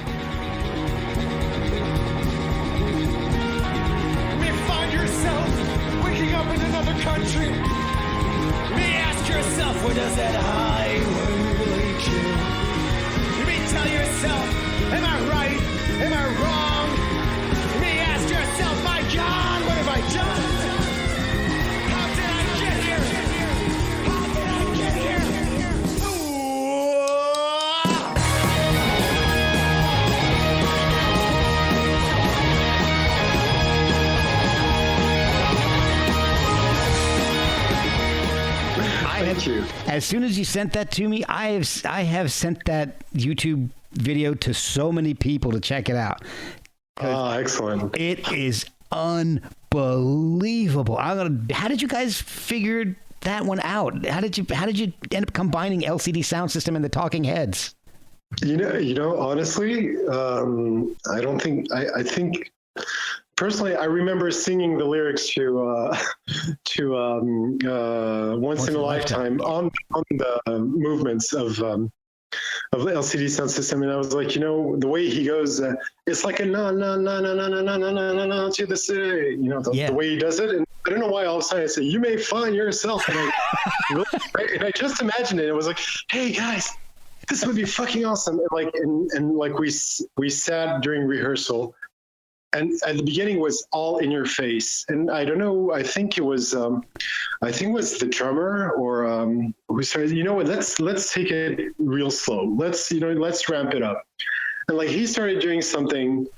Country. Me ask yourself, where does that highway lead you? You may tell yourself, am I right? Am I wrong? Me ask yourself, my God, what have I done? How did I get here? How did I get here? Thank you. As soon as you sent that to me, I have sent that YouTube video to so many people to check it out. Oh, excellent. It is unbelievable. How did you guys figure that one out? How did you end up combining LCD sound system and the Talking Heads? You know, honestly, I think personally, I remember singing the lyrics to Once in a Lifetime on the movements of the LCD sound system, and I was like, the way he goes, it's like a na na na na na na na na na na to the city, the way he does it, and I don't know why all of a sudden I said, "You may find yourself," and I just imagined it. It was like, "Hey guys, this would be fucking awesome!" And we sat during rehearsal. And at the beginning was all in your face, and I don't know. I think it was the drummer or who started. Let's take it real slow. Let's ramp it up. And he started doing something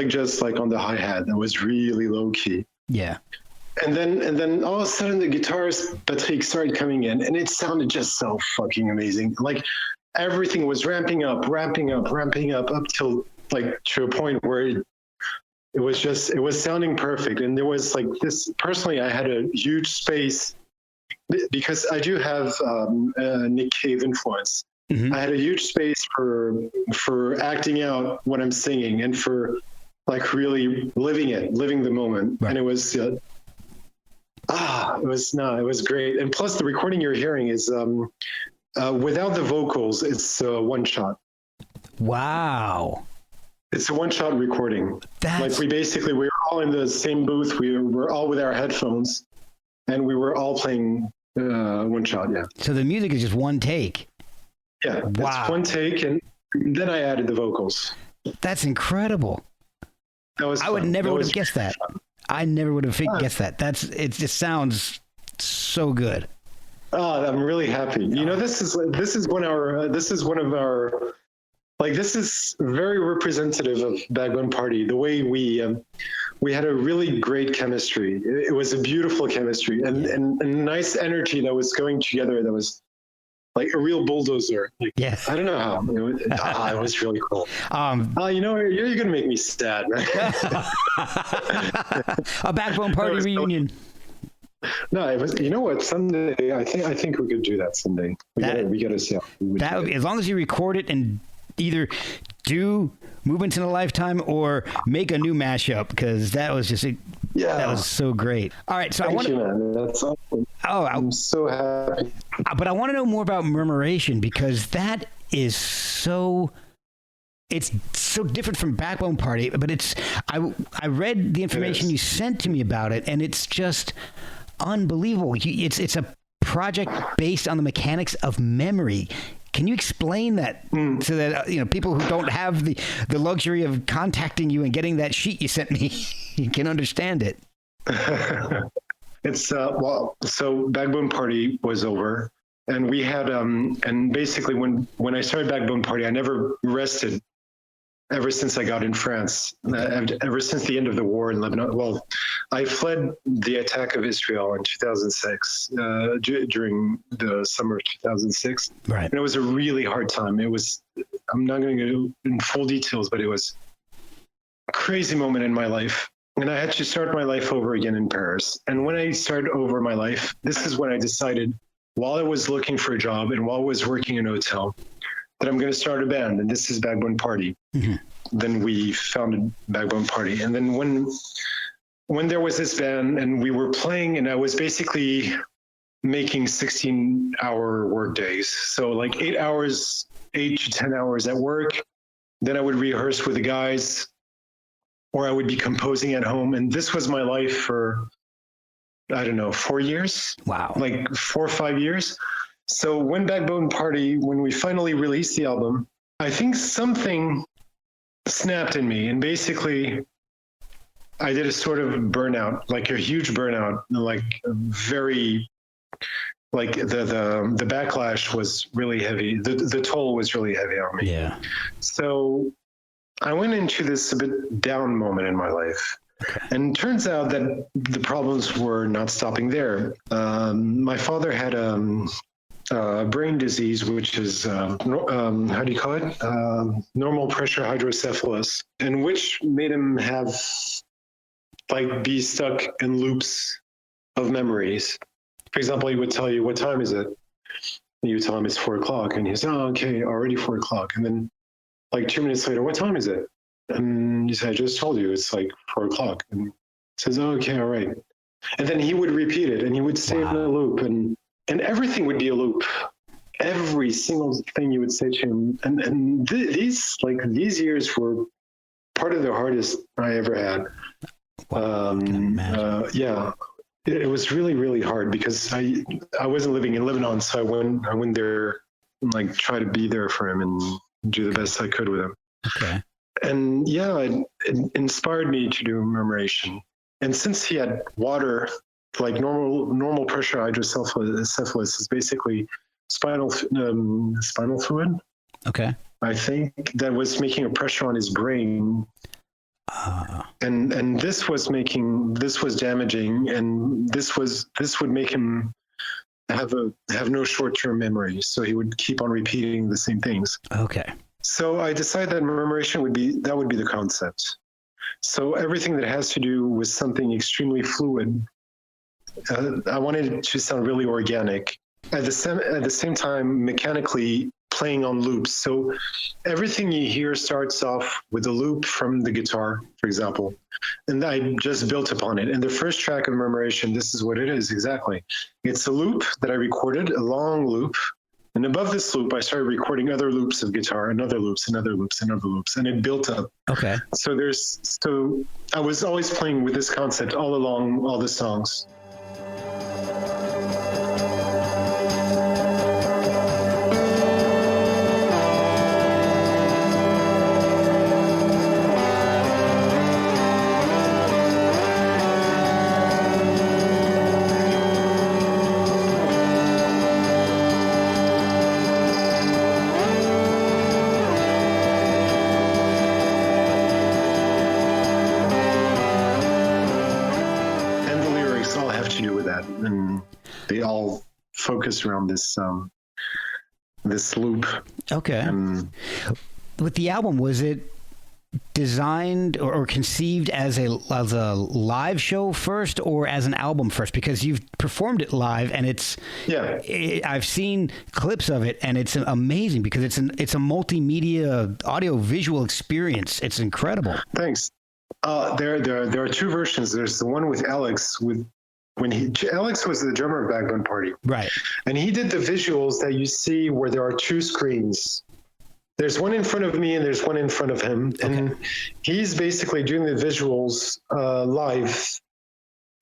just on the hi-hat that was really low key. Yeah. And then all of a sudden the guitarist Patrick started coming in, and it sounded just so fucking amazing. Everything was ramping up till to a point where it was sounding perfect. And there was this, personally, I had a huge space because I do have a Nick Cave influence. Mm-hmm. I had a huge space for acting out what I'm singing and for really living the moment. Right. And it was, it was great. And plus the recording you're hearing is without the vocals, it's one shot. Wow. It's a one-shot recording. We were all in the same booth. We were all with our headphones, and we were all playing one shot. Yeah. So the music is just one take. Yeah. Wow. It's one take, and then I added the vocals. That's incredible. That was. I would never would have guessed that. I never would have guessed that. It just sounds so good. Oh, I'm really happy. This is one of our. This is very representative of Backbone Party. The way we had a really great chemistry. It was a beautiful chemistry and a nice energy that was going together. That was a real bulldozer. Yeah. I don't know how. It was really cool. You're gonna make me sad, man. A Backbone Party reunion. No, it was. You know what? Someday, I think we could do that someday. We gotta see. That would be, as long as you record it and either do Movements in a Lifetime or make a new mashup, because that was just that was so great. All right, so Thank you, man. That's awesome. I'm so happy. But I want to know more about Murmuration, because that is it's so different from Backbone Party. But I read the information you sent to me about it, and it's just unbelievable. It's a project based on the mechanics of memory. Can you explain that so that people who don't have the luxury of contacting you and getting that sheet you sent me can understand it? It's so Backbone Party was over, and we had and basically when I started Backbone Party, I never rested ever since I got in France, ever since the end of the war in Lebanon. Well, I fled the attack of Israel in 2006, during the summer of 2006. Right. And it was a really hard time. I'm not going to go in full details, but it was a crazy moment in my life. and I had to start my life over again in Paris. And when I started over my life, this is when I decided, while I was looking for a job and while I was working in a hotel, that I'm going to start a band, and this is Backbone Party. Mm-hmm. Then we founded Backbone Party. And then when there was this band and we were playing, and I was basically making 16-hour work days. So like 8 to 10 hours at work. Then I would rehearse with the guys, or I would be composing at home. And this was my life for, I don't know, 4 years. Wow. Like 4 or 5 years. So when Backbone Party, when we finally released the album, I think something snapped in me. And basically, I did a sort of burnout, like a huge burnout, like very, like the backlash was really heavy. The toll was really heavy on me. Yeah. So I went into this a bit down moment in my life. Okay. And it turns out that the problems were not stopping there. My father had a brain disease, which is, how do you call it? Normal pressure hydrocephalus, and which made him have, like, be stuck in loops of memories. For example, he would tell you, what time is it? And you tell him it's 4 o'clock. And he says, oh, okay, already 4 o'clock. And then like 2 minutes later, what time is it? And he said, I just told you it's like 4 o'clock. And he says, oh, okay, all right. And then he would repeat it, and he would stay in a loop, and everything would be a loop. Every single thing you would say to him. And these years were part of the hardest I ever had. Wow, I can imagine. Yeah. It was really, really hard because I wasn't living in Lebanon, so I went there and like try to be there for him and do the best I could with him. Okay. And yeah, it inspired me to do murmuration. And since he had water, like normal pressure hydrocephalus is basically spinal fluid. Okay. I think that was making a pressure on his brain. And this was damaging, and this would make him have no short-term memory, so he would keep on repeating the same things. Okay. So I decided that murmuration would be the concept. So everything that has to do with something extremely fluid, I wanted it to sound really organic. At the same time, mechanically playing on loops. So everything you hear starts off with a loop from the guitar, for example, and I just built upon it. And the first track of Murmuration, this is what it is exactly. It's a loop that I recorded, a long loop, and above this loop, I started recording other loops of guitar, and other loops, and other loops, and other loops, and it built up. Okay. So I was always playing with this concept all along all the songs. Focus around this loop. Okay. With the album, was it designed or conceived as a live show first, or as an album first? Because you've performed it live, and I've seen clips of it, and it's amazing because it's a multimedia audio visual experience. It's incredible. Thanks. There are two versions. There's the one with Alex Alex was the drummer of Backbone Party. Right. And he did the visuals that you see where there are two screens. There's one in front of me and there's one in front of him. Okay. And he's basically doing the visuals live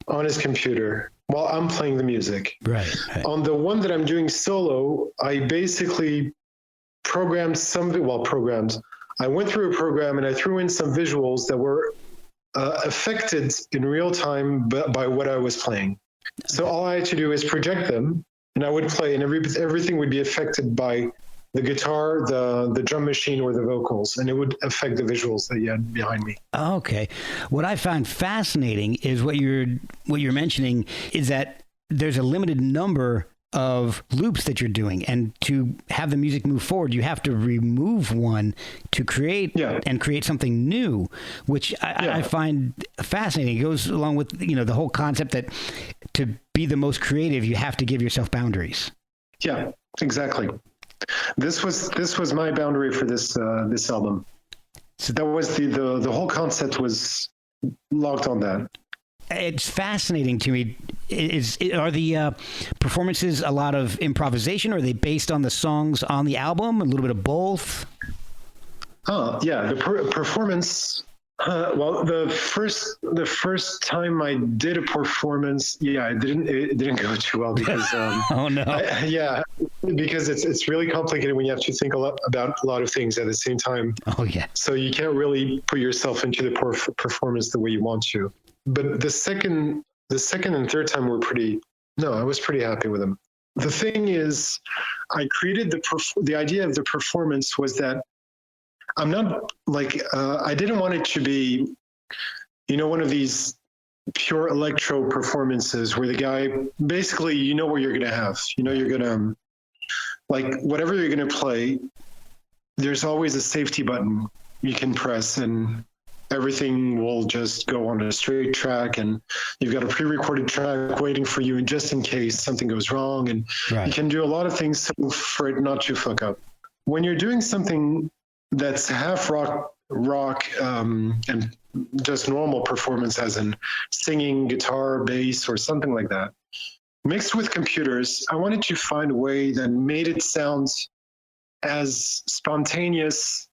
on his computer while I'm playing the music. Right. On the one that I'm doing solo, I basically programmed I went through a program and I threw in some visuals that were affected in real time by what I was playing. So all I had to do is project them, and I would play, and everything would be affected by the guitar, the drum machine, or the vocals, and it would affect the visuals that you had behind me. Okay. What I found fascinating is what you're mentioning is that there's a limited number of loops that you're doing, and to have the music move forward, you have to remove one to create and create something new, which I find fascinating. It goes along with the whole concept that to be the most creative, you have to give yourself boundaries. Yeah, exactly. This was my boundary for this album. So that was the whole concept was locked on that. It's fascinating to me. Are the performances a lot of improvisation, or are they based on the songs on the album? A little bit of both? Yeah, the performance. Well, the first time I did a performance, it didn't go too well because oh no, because it's really complicated when you have to think about a lot of things at the same time. Oh yeah, so you can't really put yourself into the performance the way you want to. But the second and third time I was pretty happy with them. The thing is, I created the idea of the performance was that I'm not I didn't want it to be, one of these pure electro performances where the guy basically, what you're going to have, you're going to whatever you're going to play, there's always a safety button you can press and everything will just go on a straight track, and you've got a pre-recorded track waiting for you just in case something goes wrong. And you can do a lot of things for it not to fuck up. When you're doing something that's half rock, and just normal performance, as in singing, guitar, bass, or something like that, mixed with computers, I wanted to find a way that made it sound as spontaneous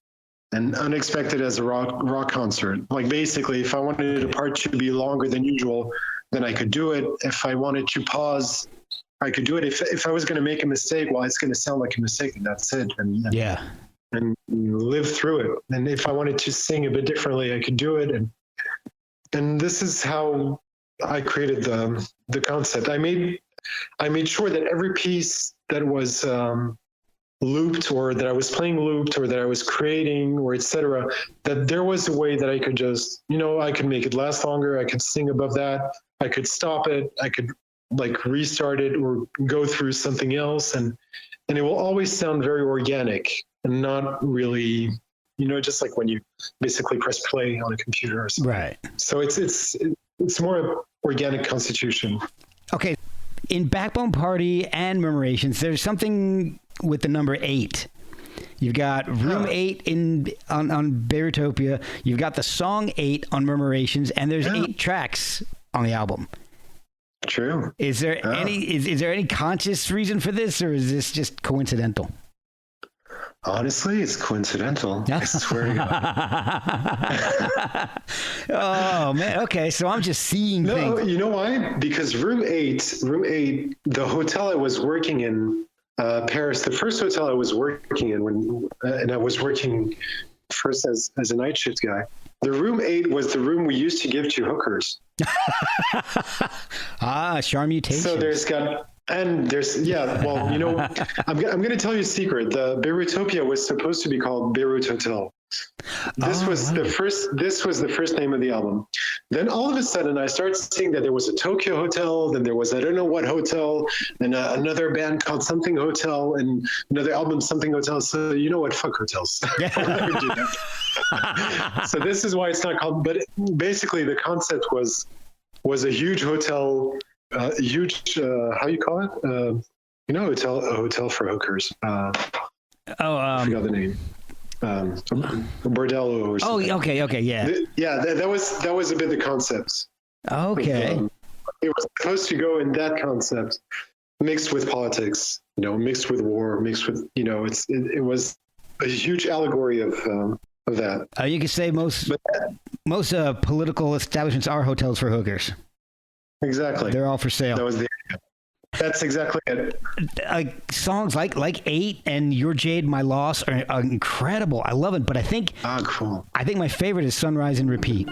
and unexpected as a rock concert. Basically, if I wanted a part to be longer than usual, then I could do it. If I wanted to pause, I could do it. If I was going to make a mistake, well, it's going to sound like a mistake, and that's it. And live through it. And if I wanted to sing a bit differently, I could do it. And this is how I created the concept. I made sure that every piece that was looped, or that I was playing looped, or that I was creating, or etc., that there was a way that I could just, I could make it last longer. I could sing above that. I could stop it. I could restart it or go through something else. And it will always sound very organic and not really, just like when you basically press play on a computer or something. Right. So it's more organic constitution. Okay. In Backbone Party and Murmurations, there's something with the number 8. You've got Room 8 on Beirutopia. You've got the song 8 on Murmurations, and there's 8 tracks on the album. True. Is there any conscious reason for this, or is this just coincidental? Honestly, it's coincidental. I swear to God. Oh man. Okay, so I'm just seeing things. No, you know why? Because Room 8, the hotel I was working in, Paris, the first hotel I was working in and I was working first as a night shift guy. The Room 8 was the room we used to give to hookers. Charmutation. So I'm going to tell you a secret. The Beirutopia was supposed to be called Beirut Hotel. This was the first name of the album. Then all of a sudden I started seeing that there was a Tokyo Hotel, then there was I don't know what hotel, and another band called something hotel, and another album something hotel. So you know what, fuck hotels. So this is why it's not called, but basically the concept was a huge hotel, how you call it? A hotel for hookers. I forgot the name. A bordello or something. Oh, okay, yeah. That was a bit the concept. Okay. It was supposed to go in that concept, mixed with politics, mixed with war, mixed with, it was a huge allegory of that. You could say most political establishments are hotels for hookers. Exactly. They're all for sale. That was the idea. That's exactly it. Songs like 8 and Your Jade, My Loss are incredible. I love it, but I think cool. I think my favorite is Sunrise and Repeat.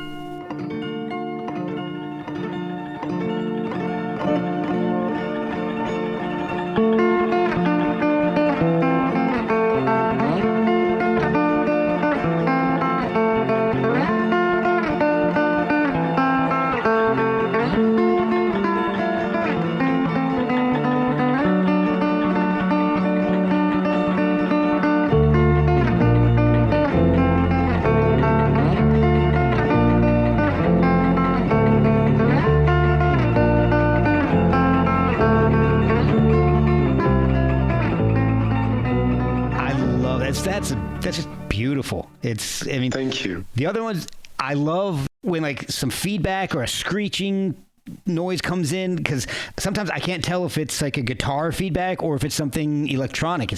that's just beautiful. Thank you. The other ones, I love when like some feedback or a screeching noise comes in, because sometimes I can't tell if it's like a guitar feedback or if it's something electronic.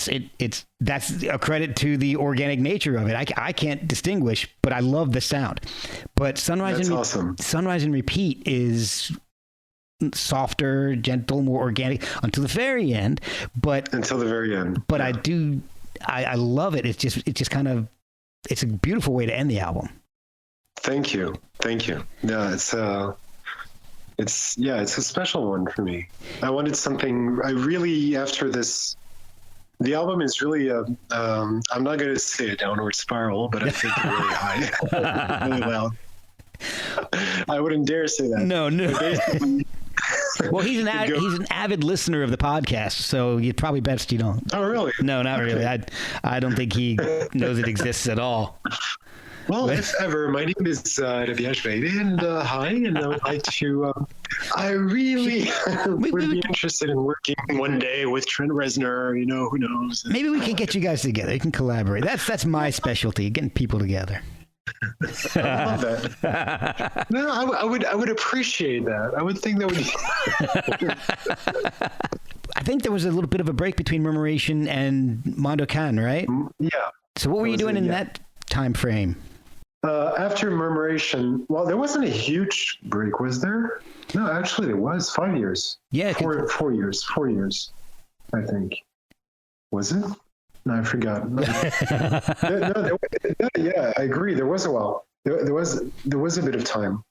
That's a credit to the organic nature of it. I can't distinguish, but I love the sound. But awesome. Sunrise and Repeat is softer, gentle, more organic until the very end. But I love it. It's just kind of, it's a beautiful way to end the album. Thank you. Yeah, it's a special one for me. I wanted something. I really, after this, the album is really I'm not going to say a downward spiral, but I think really high, really loud. I wouldn't dare say that. No. Well, he's an avid listener of the podcast, so you probably best you don't. Oh, really? No, not really. I don't think he knows it exists at all. Well, if ever, my name is Rabih, and hi, and I would like to. I really would be interested in working one day with Trent Reznor. Who knows? Maybe we can get you guys together. You can collaborate. That's my specialty, getting people together. I love that. No, I would appreciate that. I would think that would. I think there was a little bit of a break between Murmuration and Mondo, right? Yeah. So what were you doing in that time frame? After Murmuration, well, there wasn't a huge break, was there? No, actually, there was 5 years. Yeah, 4 years. 4 years, I think. Was it? No, I forgot. Yeah, I agree. There was a while. There was a bit of time.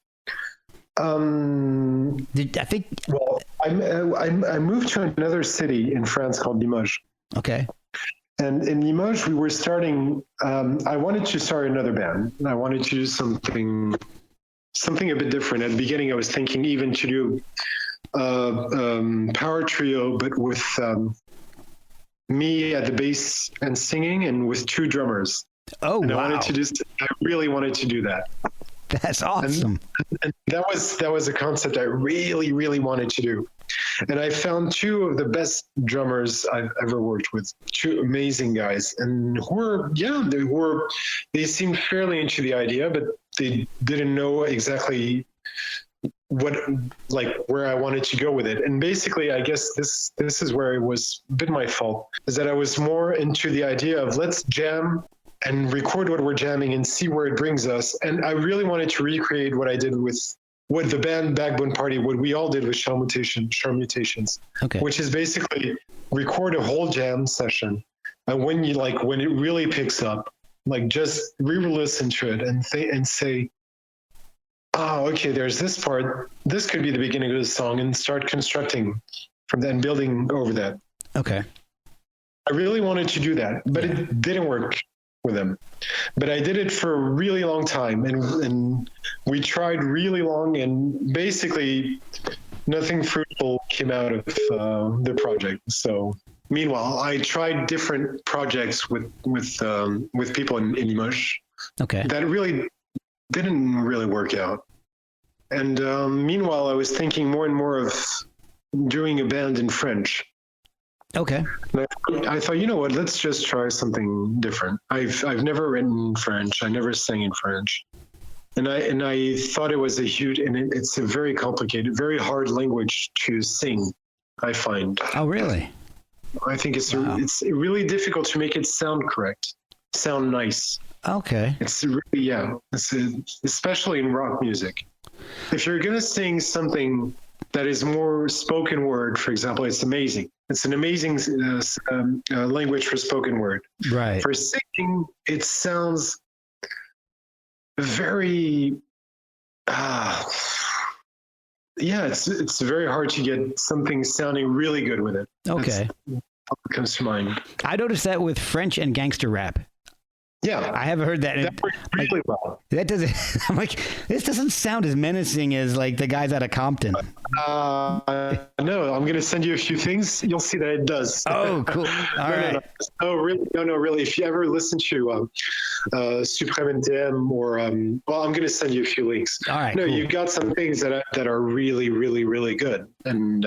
I think. Well, I moved to another city in France called Limoges. Okay. And in Limoges, we were starting. I wanted to start another band. I wanted to do something a bit different. At the beginning, I was thinking even to do power trio, but with me at the bass and singing, and with 2 drummers. Oh, and wow! I really wanted to do that. That's awesome. And that was a concept I really, really wanted to do. And I found 2 of the best drummers I've ever worked with, 2 amazing guys, and they seemed fairly into the idea, but they didn't know exactly where I wanted to go with it. And basically, I guess this is where it was a bit my fault, is that I was more into the idea of let's jam and record what we're jamming and see where it brings us. And I really wanted to recreate what I did with the band Backbone Party, what we all did with Sharp Mutations, okay, which is basically record a whole jam session. And when it really picks up, just re-listen to it and say, oh, okay, there's this part. This could be the beginning of the song, and start constructing from that and building over that. Okay. I really wanted to do that, but it didn't work with them. But I did it for a really long time, and we tried really long, and basically nothing fruitful came out of the project. So meanwhile, I tried different projects with people in Limoges. Okay. That really didn't really work out. And meanwhile, I was thinking more and more of doing a band in French. Okay. And I thought, you know what? Let's just try something different. I've never written French. I never sang in French, and I thought it was it's a very complicated, very hard language to sing. I find. Oh, really? I think it's really difficult to make it sound correct, sound nice. Okay. It's really especially in rock music. If you're gonna sing something that is more spoken word, for example, it's amazing. It's an amazing language for spoken word. Right. For singing, it sounds very. It's very hard to get something sounding really good with it. Okay. That's what comes to mind. I noticed that with French and gangster rap. Yeah, I haven't heard that. That works really well. That doesn't. I'm like, this doesn't sound as menacing as the guys out of Compton. No, I'm going to send you a few things. You'll see that it does. Oh, cool. All right. No, really. If you ever listen to Supreme NTM or I'm going to send you a few links. All right. No, cool. You've got some things that are really, really, really good, and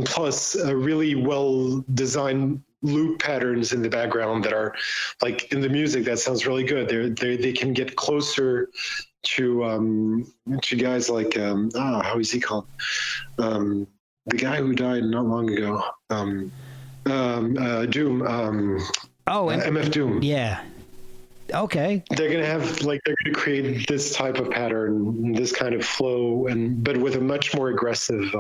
plus a really well designed loop patterns in the background that are like in the music that sounds really good. They can get closer to guys like how is he called? The guy who died not long ago. Doom. MF Doom. Yeah. Okay. They're gonna create this type of pattern, this kind of flow, but with a much more aggressive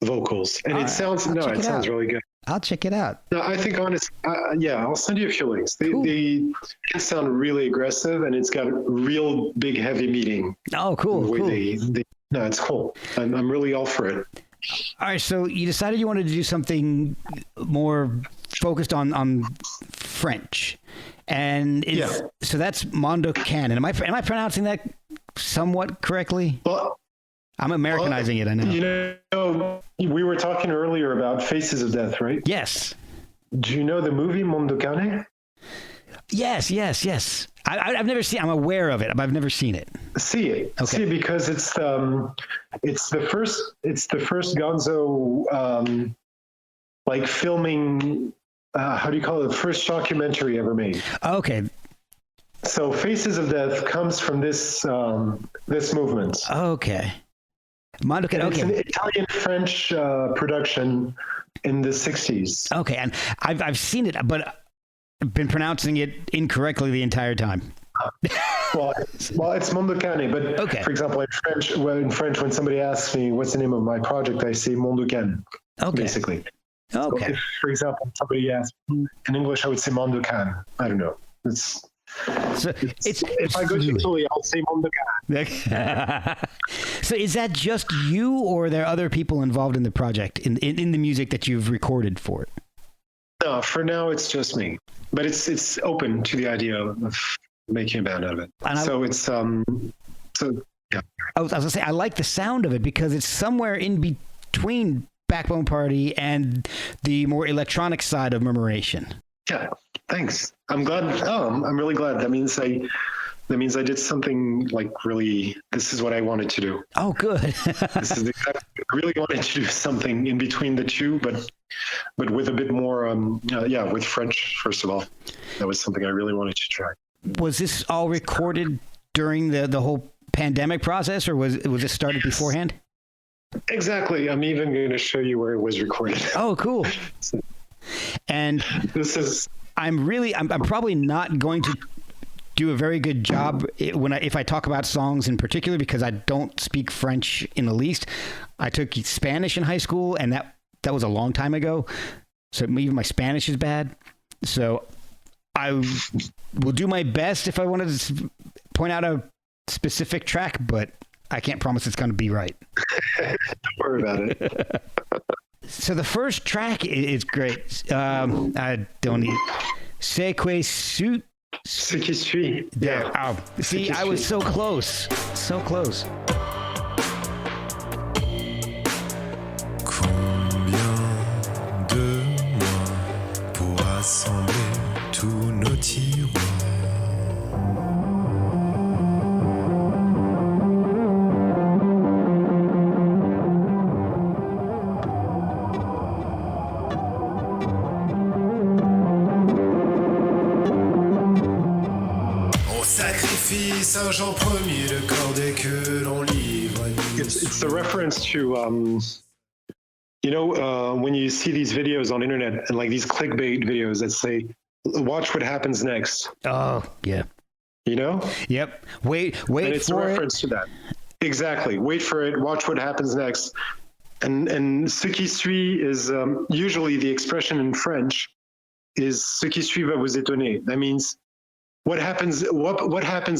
vocals. And it sounds really good. I'll check it out. No, I think I'll send you a few links. They sound really aggressive, and it's got real big heavy meaning. Oh, cool. No, it's cool. I'm really all for it. All right, so you decided you wanted to do something more focused on French, and so that's Mondo Canon. Am I pronouncing that somewhat correctly? Well, I'm Americanizing it. I know. You know, we were talking earlier about Faces of Death, right? Yes. Do you know the movie Mondo Cane? Yes. I've never seen. I'm aware of it, but I've never seen it. See it. Okay. See it because it's the first Gonzo like filming. How do you call it? The first documentary ever made. Okay. So Faces of Death comes from this movement. Okay. Mondo Cane. It's Okay. an Italian-French production in the 60s. Okay, and I've seen it, but I've been pronouncing it incorrectly the entire time. Well, it's Mondo Cane, but okay. For example, in French, when somebody asks me what's the name of my project, I say Mondo Cane, basically. Okay. So if, for example, somebody asks in English, I would say Mondo Cane. I don't know. If I go to Italy, I'll say Mondo Cane. So is that just you, or are there other people involved in the project, in the music that you've recorded for it? No, for now it's just me, but it's open to the idea of making a band out of it. Yeah. I was gonna say, I like the sound of it because it's somewhere in between Backbone Party and the more electronic side of Murmuration. Yeah, thanks. I'm glad. I'm really glad. That means I did something like really. This is what I wanted to do. Oh, good. I really wanted to do something in between the two, but with a bit more. With French first of all, that was something I really wanted to try. Was this all recorded during the whole pandemic process, or was it started beforehand? Exactly. I'm even going to show you where it was recorded. Oh, cool. And I'm probably not going to do a very good job if I talk about songs in particular, because I don't speak French in the least. I took Spanish in high school, and that was a long time ago. So even my Spanish is bad. So I will do my best if I wanted to point out a specific track, but I can't promise it's going to be right. Don't worry about it. So the first track is great. I don't need C'est quoi suit? Ce qui suit. Yeah. Oh, see, I was so close. So close. Combien de mois pour assembler tous nos tiroirs? Saint-Jean premier, le corps dès que l'on livre. It's the reference to, when you see these videos on internet and like these clickbait videos that say, watch what happens next. Oh, yeah. You know? Yep. Wait and for it. It's a reference to that. Exactly. Wait for it. Watch what happens next. And ce qui suit is usually the expression in French is ce qui suit va vous étonner. That means what happens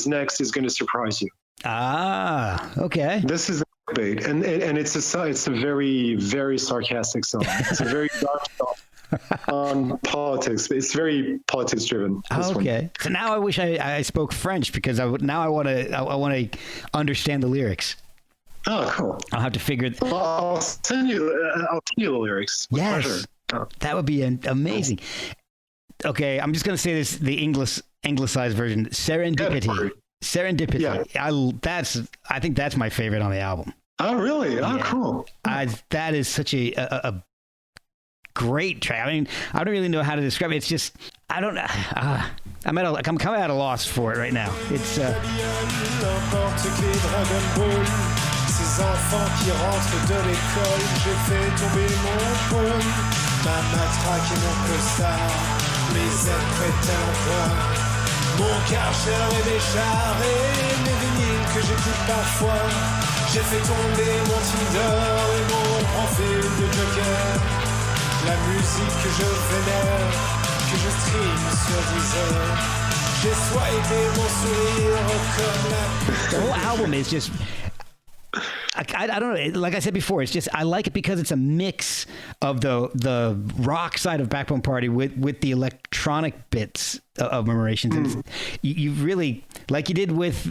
next is going to surprise you. Ah, okay. This is the bait, and it's a very, very sarcastic song. It's a very dark song on politics. It's very politics driven. Okay. So now I wish I spoke French, because I want to understand the lyrics. Oh, cool. I'll have to figure. I'll send you the lyrics. With yes, pleasure. That would be amazing. Okay, I'm just going to say this: the anglicized version, Serendipity. Serendipity. Yeah. I think that's my favorite on the album. Oh, really? Oh, yeah. Cool. That is such a great track. I mean, I don't really know how to describe it. It's just, I don't know. I'm coming at a loss for it right now. It's. Ces enfants qui rentrent de l'école, j'ai fait tomber mon pôle, ma matraque et mon costard, mes ailes prêtes à l'emploi, mon karcher et mes chars et mes vinyles que j'écoute parfois. J'ai fait tomber mon Tinder et mon profil de Joker, la musique que je vénère, que je stream sur Deezer. J'ai swipé mon sourire comme la... The whole album is just... I don't know. Like I said before, it's just I like it because it's a mix of the rock side of Backbone Party with the electronic bits of Murmurations. And you really, like you did with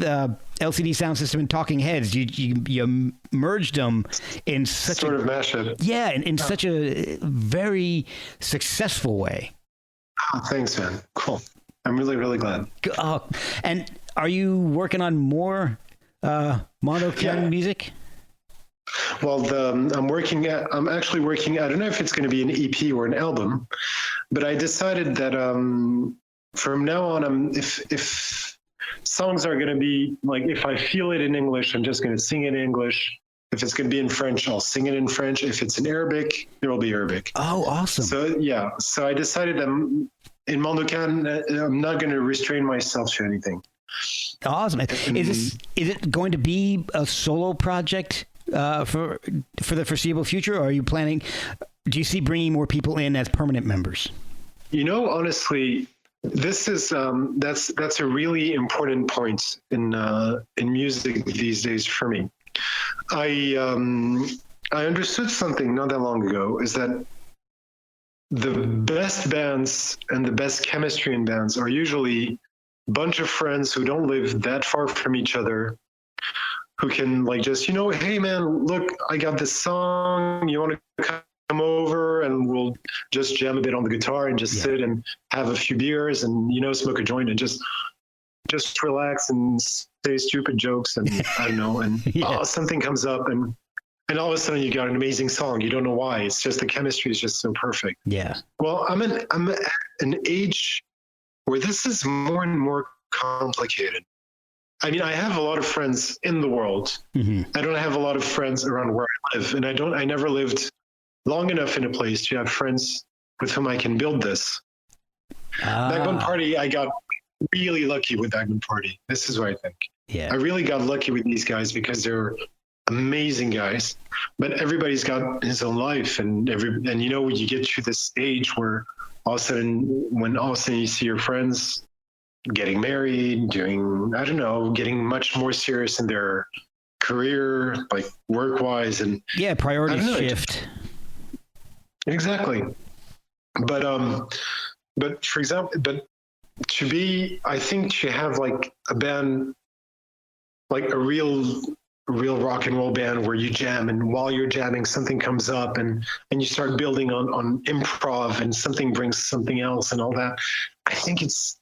LCD Sound System and Talking Heads, you merged them in such sort of mashup. Yeah, in such a very successful way. Oh, thanks, man. Cool. I'm really, really glad. And are you working on more Mondo music? Well, I'm actually working. I don't know if it's going to be an EP or an album, but I decided that from now on, if songs are going to be like, if I feel it in English, I'm just going to sing it in English. If it's going to be in French, I'll sing it in French. If it's in Arabic, there will be Arabic. Oh, awesome! So I decided in Mondo I'm not going to restrain myself to anything. Awesome. Is it going to be a solo project for the foreseeable future, or are you planning? Do you see bringing more people in as permanent members? Honestly, this is that's a really important point in music these days for me. I understood something not that long ago, is that the best bands and the best chemistry in bands are usually bunch of friends who don't live that far from each other, who can like just, hey man, look, I got this song, you want to come over and we'll just jam a bit on the guitar and just sit and have a few beers and, smoke a joint and just relax and say stupid jokes and I don't know, and something comes up and all of a sudden you got an amazing song. You don't know why. It's just the chemistry is just so perfect. Yeah. Well, I'm at an age where this is more and more complicated. I mean, I have a lot of friends in the world. Mm-hmm. I don't have a lot of friends around where I live, and I never lived long enough in a place to have friends with whom I can build this. Backbone Party, I got really lucky with Backbone Party. This is what I think. Yeah. I really got lucky with these guys because they're amazing guys, but everybody's got his own life, and you get to this stage where all of a sudden you see your friends getting married, getting much more serious in their career, like work-wise, and priorities shift. Exactly. But for example, I think to have like a band, like a real rock and roll band where you jam, and while you're jamming something comes up and you start building on improv and something brings something else and all that. I think it's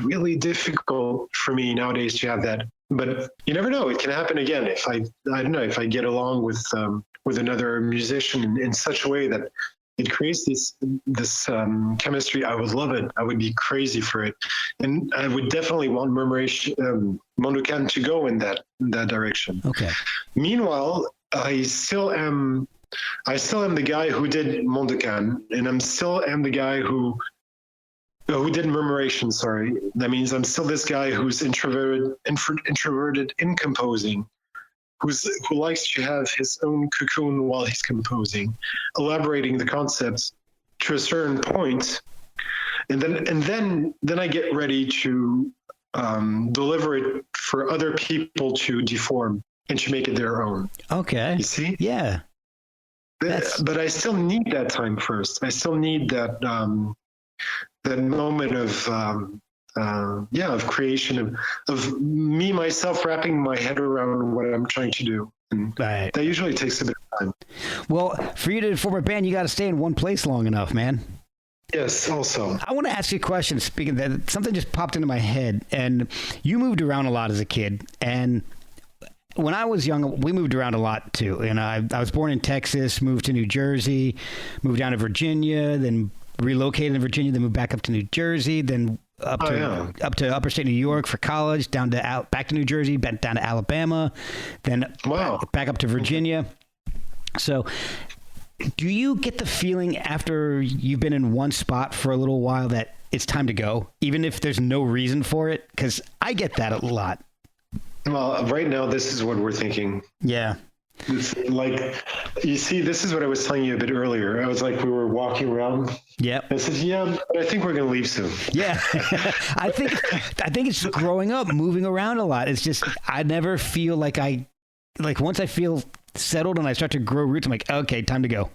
really difficult for me nowadays to have that, but you never know. It can happen again if I don't know, if I get along with another musician in such a way that it creates this chemistry. I would love it. I would be crazy for it, and I would definitely want Mondo to go in that direction. Okay. Meanwhile, I still am the guy who did Mondo, and I'm still am the guy who did Murmuration. Sorry, that means I'm still this guy who's introverted in composing. Who likes to have his own cocoon while he's composing, elaborating the concepts to a certain point, and then I get ready to deliver it for other people to deform and to make it their own. Okay. You see? Yeah. But I still need that time first. I still need that moment of creation, of me, myself, wrapping my head around what I'm trying to do. And that usually takes a bit of time. Well, for you to form a band, you got to stay in one place long enough, man. Yes, also. I want to ask you a question. Speaking of that, something just popped into my head. And you moved around a lot as a kid. And when I was young, we moved around a lot too. And I was born in Texas, moved to New Jersey, moved down to Virginia, then relocated in Virginia, then moved back up to New Jersey, then up to upper state New York for college, back to New Jersey, back down to Alabama, then back up to Virginia. So do you get the feeling after you've been in one spot for a little while that it's time to go, even if there's no reason for it? Because I get that a lot. Well, right now, this is what we're thinking. Yeah. It's like, you see, this is what I was telling you a bit earlier. I was like, we were walking around. Yeah. I said, yeah, but I think we're going to leave soon. Yeah. I think it's growing up, moving around a lot. It's just, I never feel like once I feel settled and I start to grow roots, I'm like, okay, time to go.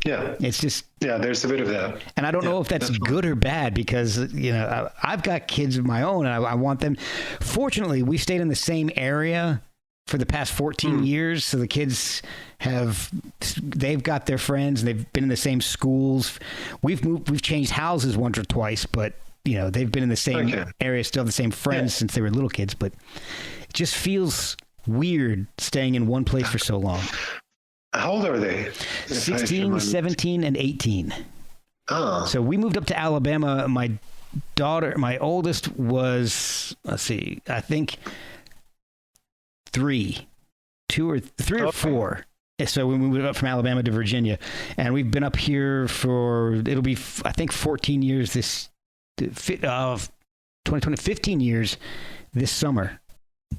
Yeah. It's just, there's a bit of that. And I don't know if that's good or bad because, I've got kids of my own and I want them. Fortunately, we stayed in the same area for the past 14 years. So the kids they've got their friends and they've been in the same schools. We've changed houses once or twice, but they've been in the same area, still have the same friends since they were little kids, but it just feels weird staying in one place for so long. How old are they? 16, 17, and 18. Oh. So we moved up to Alabama. My oldest was, I think 3 or 4. So we moved up from Alabama to Virginia, and we've been up here for, it'll be, I think 14 years 2020, 15 years this summer.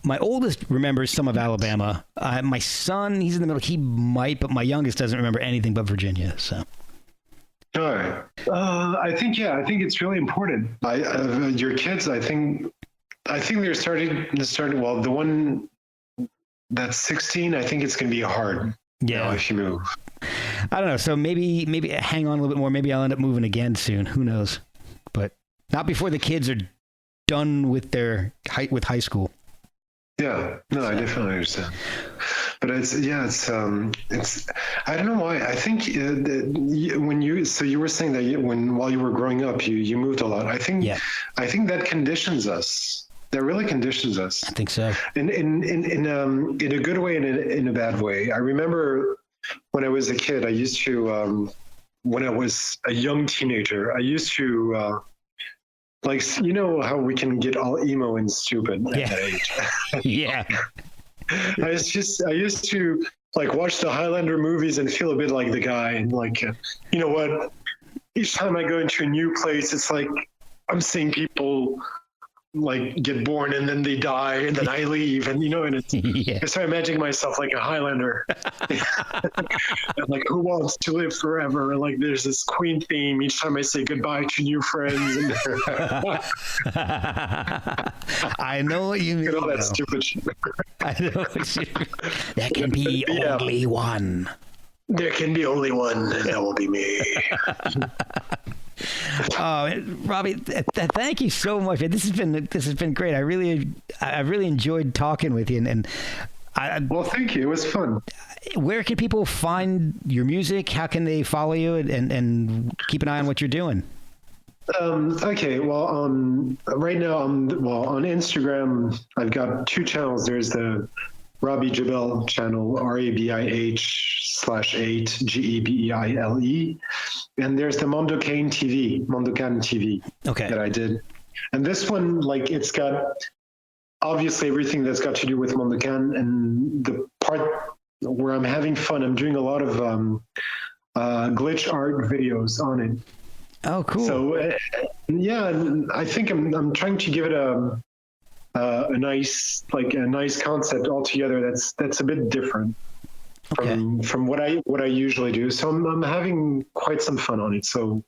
My oldest remembers some of Alabama. My son, he's in the middle. He might, but my youngest doesn't remember anything but Virginia. So, all right. I think it's really important. Your kids, I think they're starting. Well, the one that's 16, I think it's going to be hard. Yeah, if you move. I don't know. So maybe hang on a little bit more. Maybe I'll end up moving again soon. Who knows? But not before the kids are done with high school. Yeah, no, I definitely understand. But it's I don't know why. I think when you were saying that while you were growing up, you moved a lot. I think that conditions us. That really conditions us. I think so. In a good way and in a bad way. I remember when I was a kid, I used to when I was a young teenager, I used to how we can get all emo and stupid at that age. Yeah. I used to watch the Highlander movies and feel a bit like the guy, and you know what? Each time I go into a new place, it's like I'm seeing people get born and then they die and then I leave, and and it's so I imagine myself like a Highlander. And who wants to live forever? And there's this Queen theme each time I say goodbye to new friends. And I know what you mean. All that stupid shit. I know what you mean. There can be only one. There can be only one, and that will be me. Rabih, thank you so much. This has been great. I really enjoyed talking with you, and well, thank you. It was fun. Where can people find your music? How can they follow you and keep an eye on what you're doing? Okay. Well, right now, on Instagram, I've got 2 channels. There's the Rabih Gebeile channel, RABIH/8 GEBEILE, and there's the Mondo TV that I did. And this one, it's got obviously everything that's got to do with Mondo Can, and the part where I'm having fun, I'm doing a lot of glitch art videos on it. Oh, cool. So I think I'm trying to give it a nice concept altogether that's a bit different from what I usually do. So I'm having quite some fun on it. So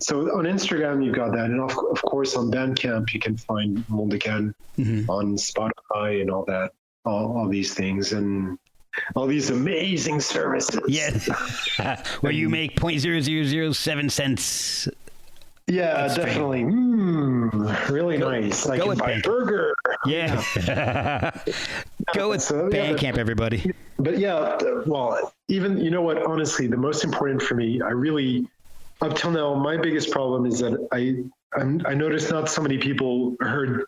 on Instagram you've got that, and of course on Bandcamp you can find Mondo Can, on Spotify and all that, all these things and all these amazing services. Yeah, where you make 0.0007 cents. Yeah, that's definitely. Really nice. I can buy a burger. Yeah. Go with Bandcamp, everybody. But well, even, honestly, the most important for me, up till now, my biggest problem is that I noticed not so many people heard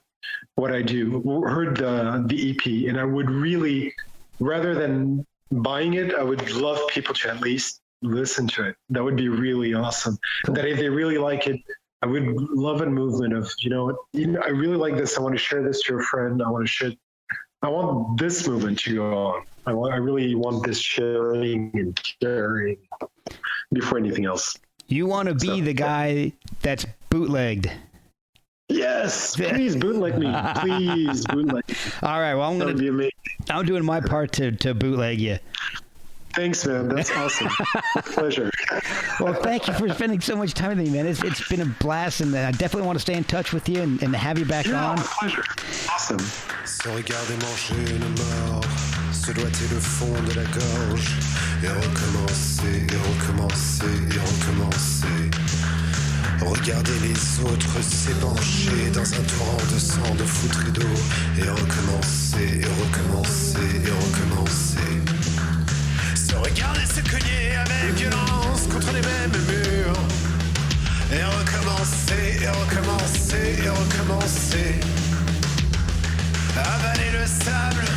what I do, heard the EP, and I would really, rather than buying it, I would love people to at least listen to it. That would be really awesome. Cool. That if they really like it, I would love a movement of, I really like this. I want to share this to a friend. I want this movement to go on. I really want this sharing and caring before anything else. You want to be the guy that's bootlegged. Yes, please bootleg me. Please bootleg me. All right, well, I'm doing my part to bootleg you. Thanks, man. That's awesome. Pleasure. Well, thank you for spending so much time with me, man. It's been a blast, and I definitely want to stay in touch with you and have you back on. Pleasure. Awesome. Se regarder manger une mort, se doiter le fond de la gorge, et recommencer, et recommencer, et recommencer. Regarder les autres s'épancher dans un torrent de sang, de foutre et d'eau, et recommencer, et recommencer, et recommencer. Se regarder se cogner avec violence contre les mêmes murs, et recommencer, et recommencer, et recommencer. Avaler le sable,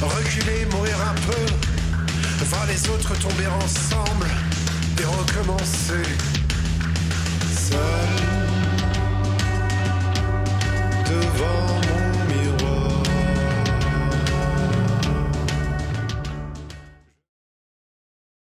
reculer, mourir un peu, voir les autres tomber ensemble, et recommencer. Seul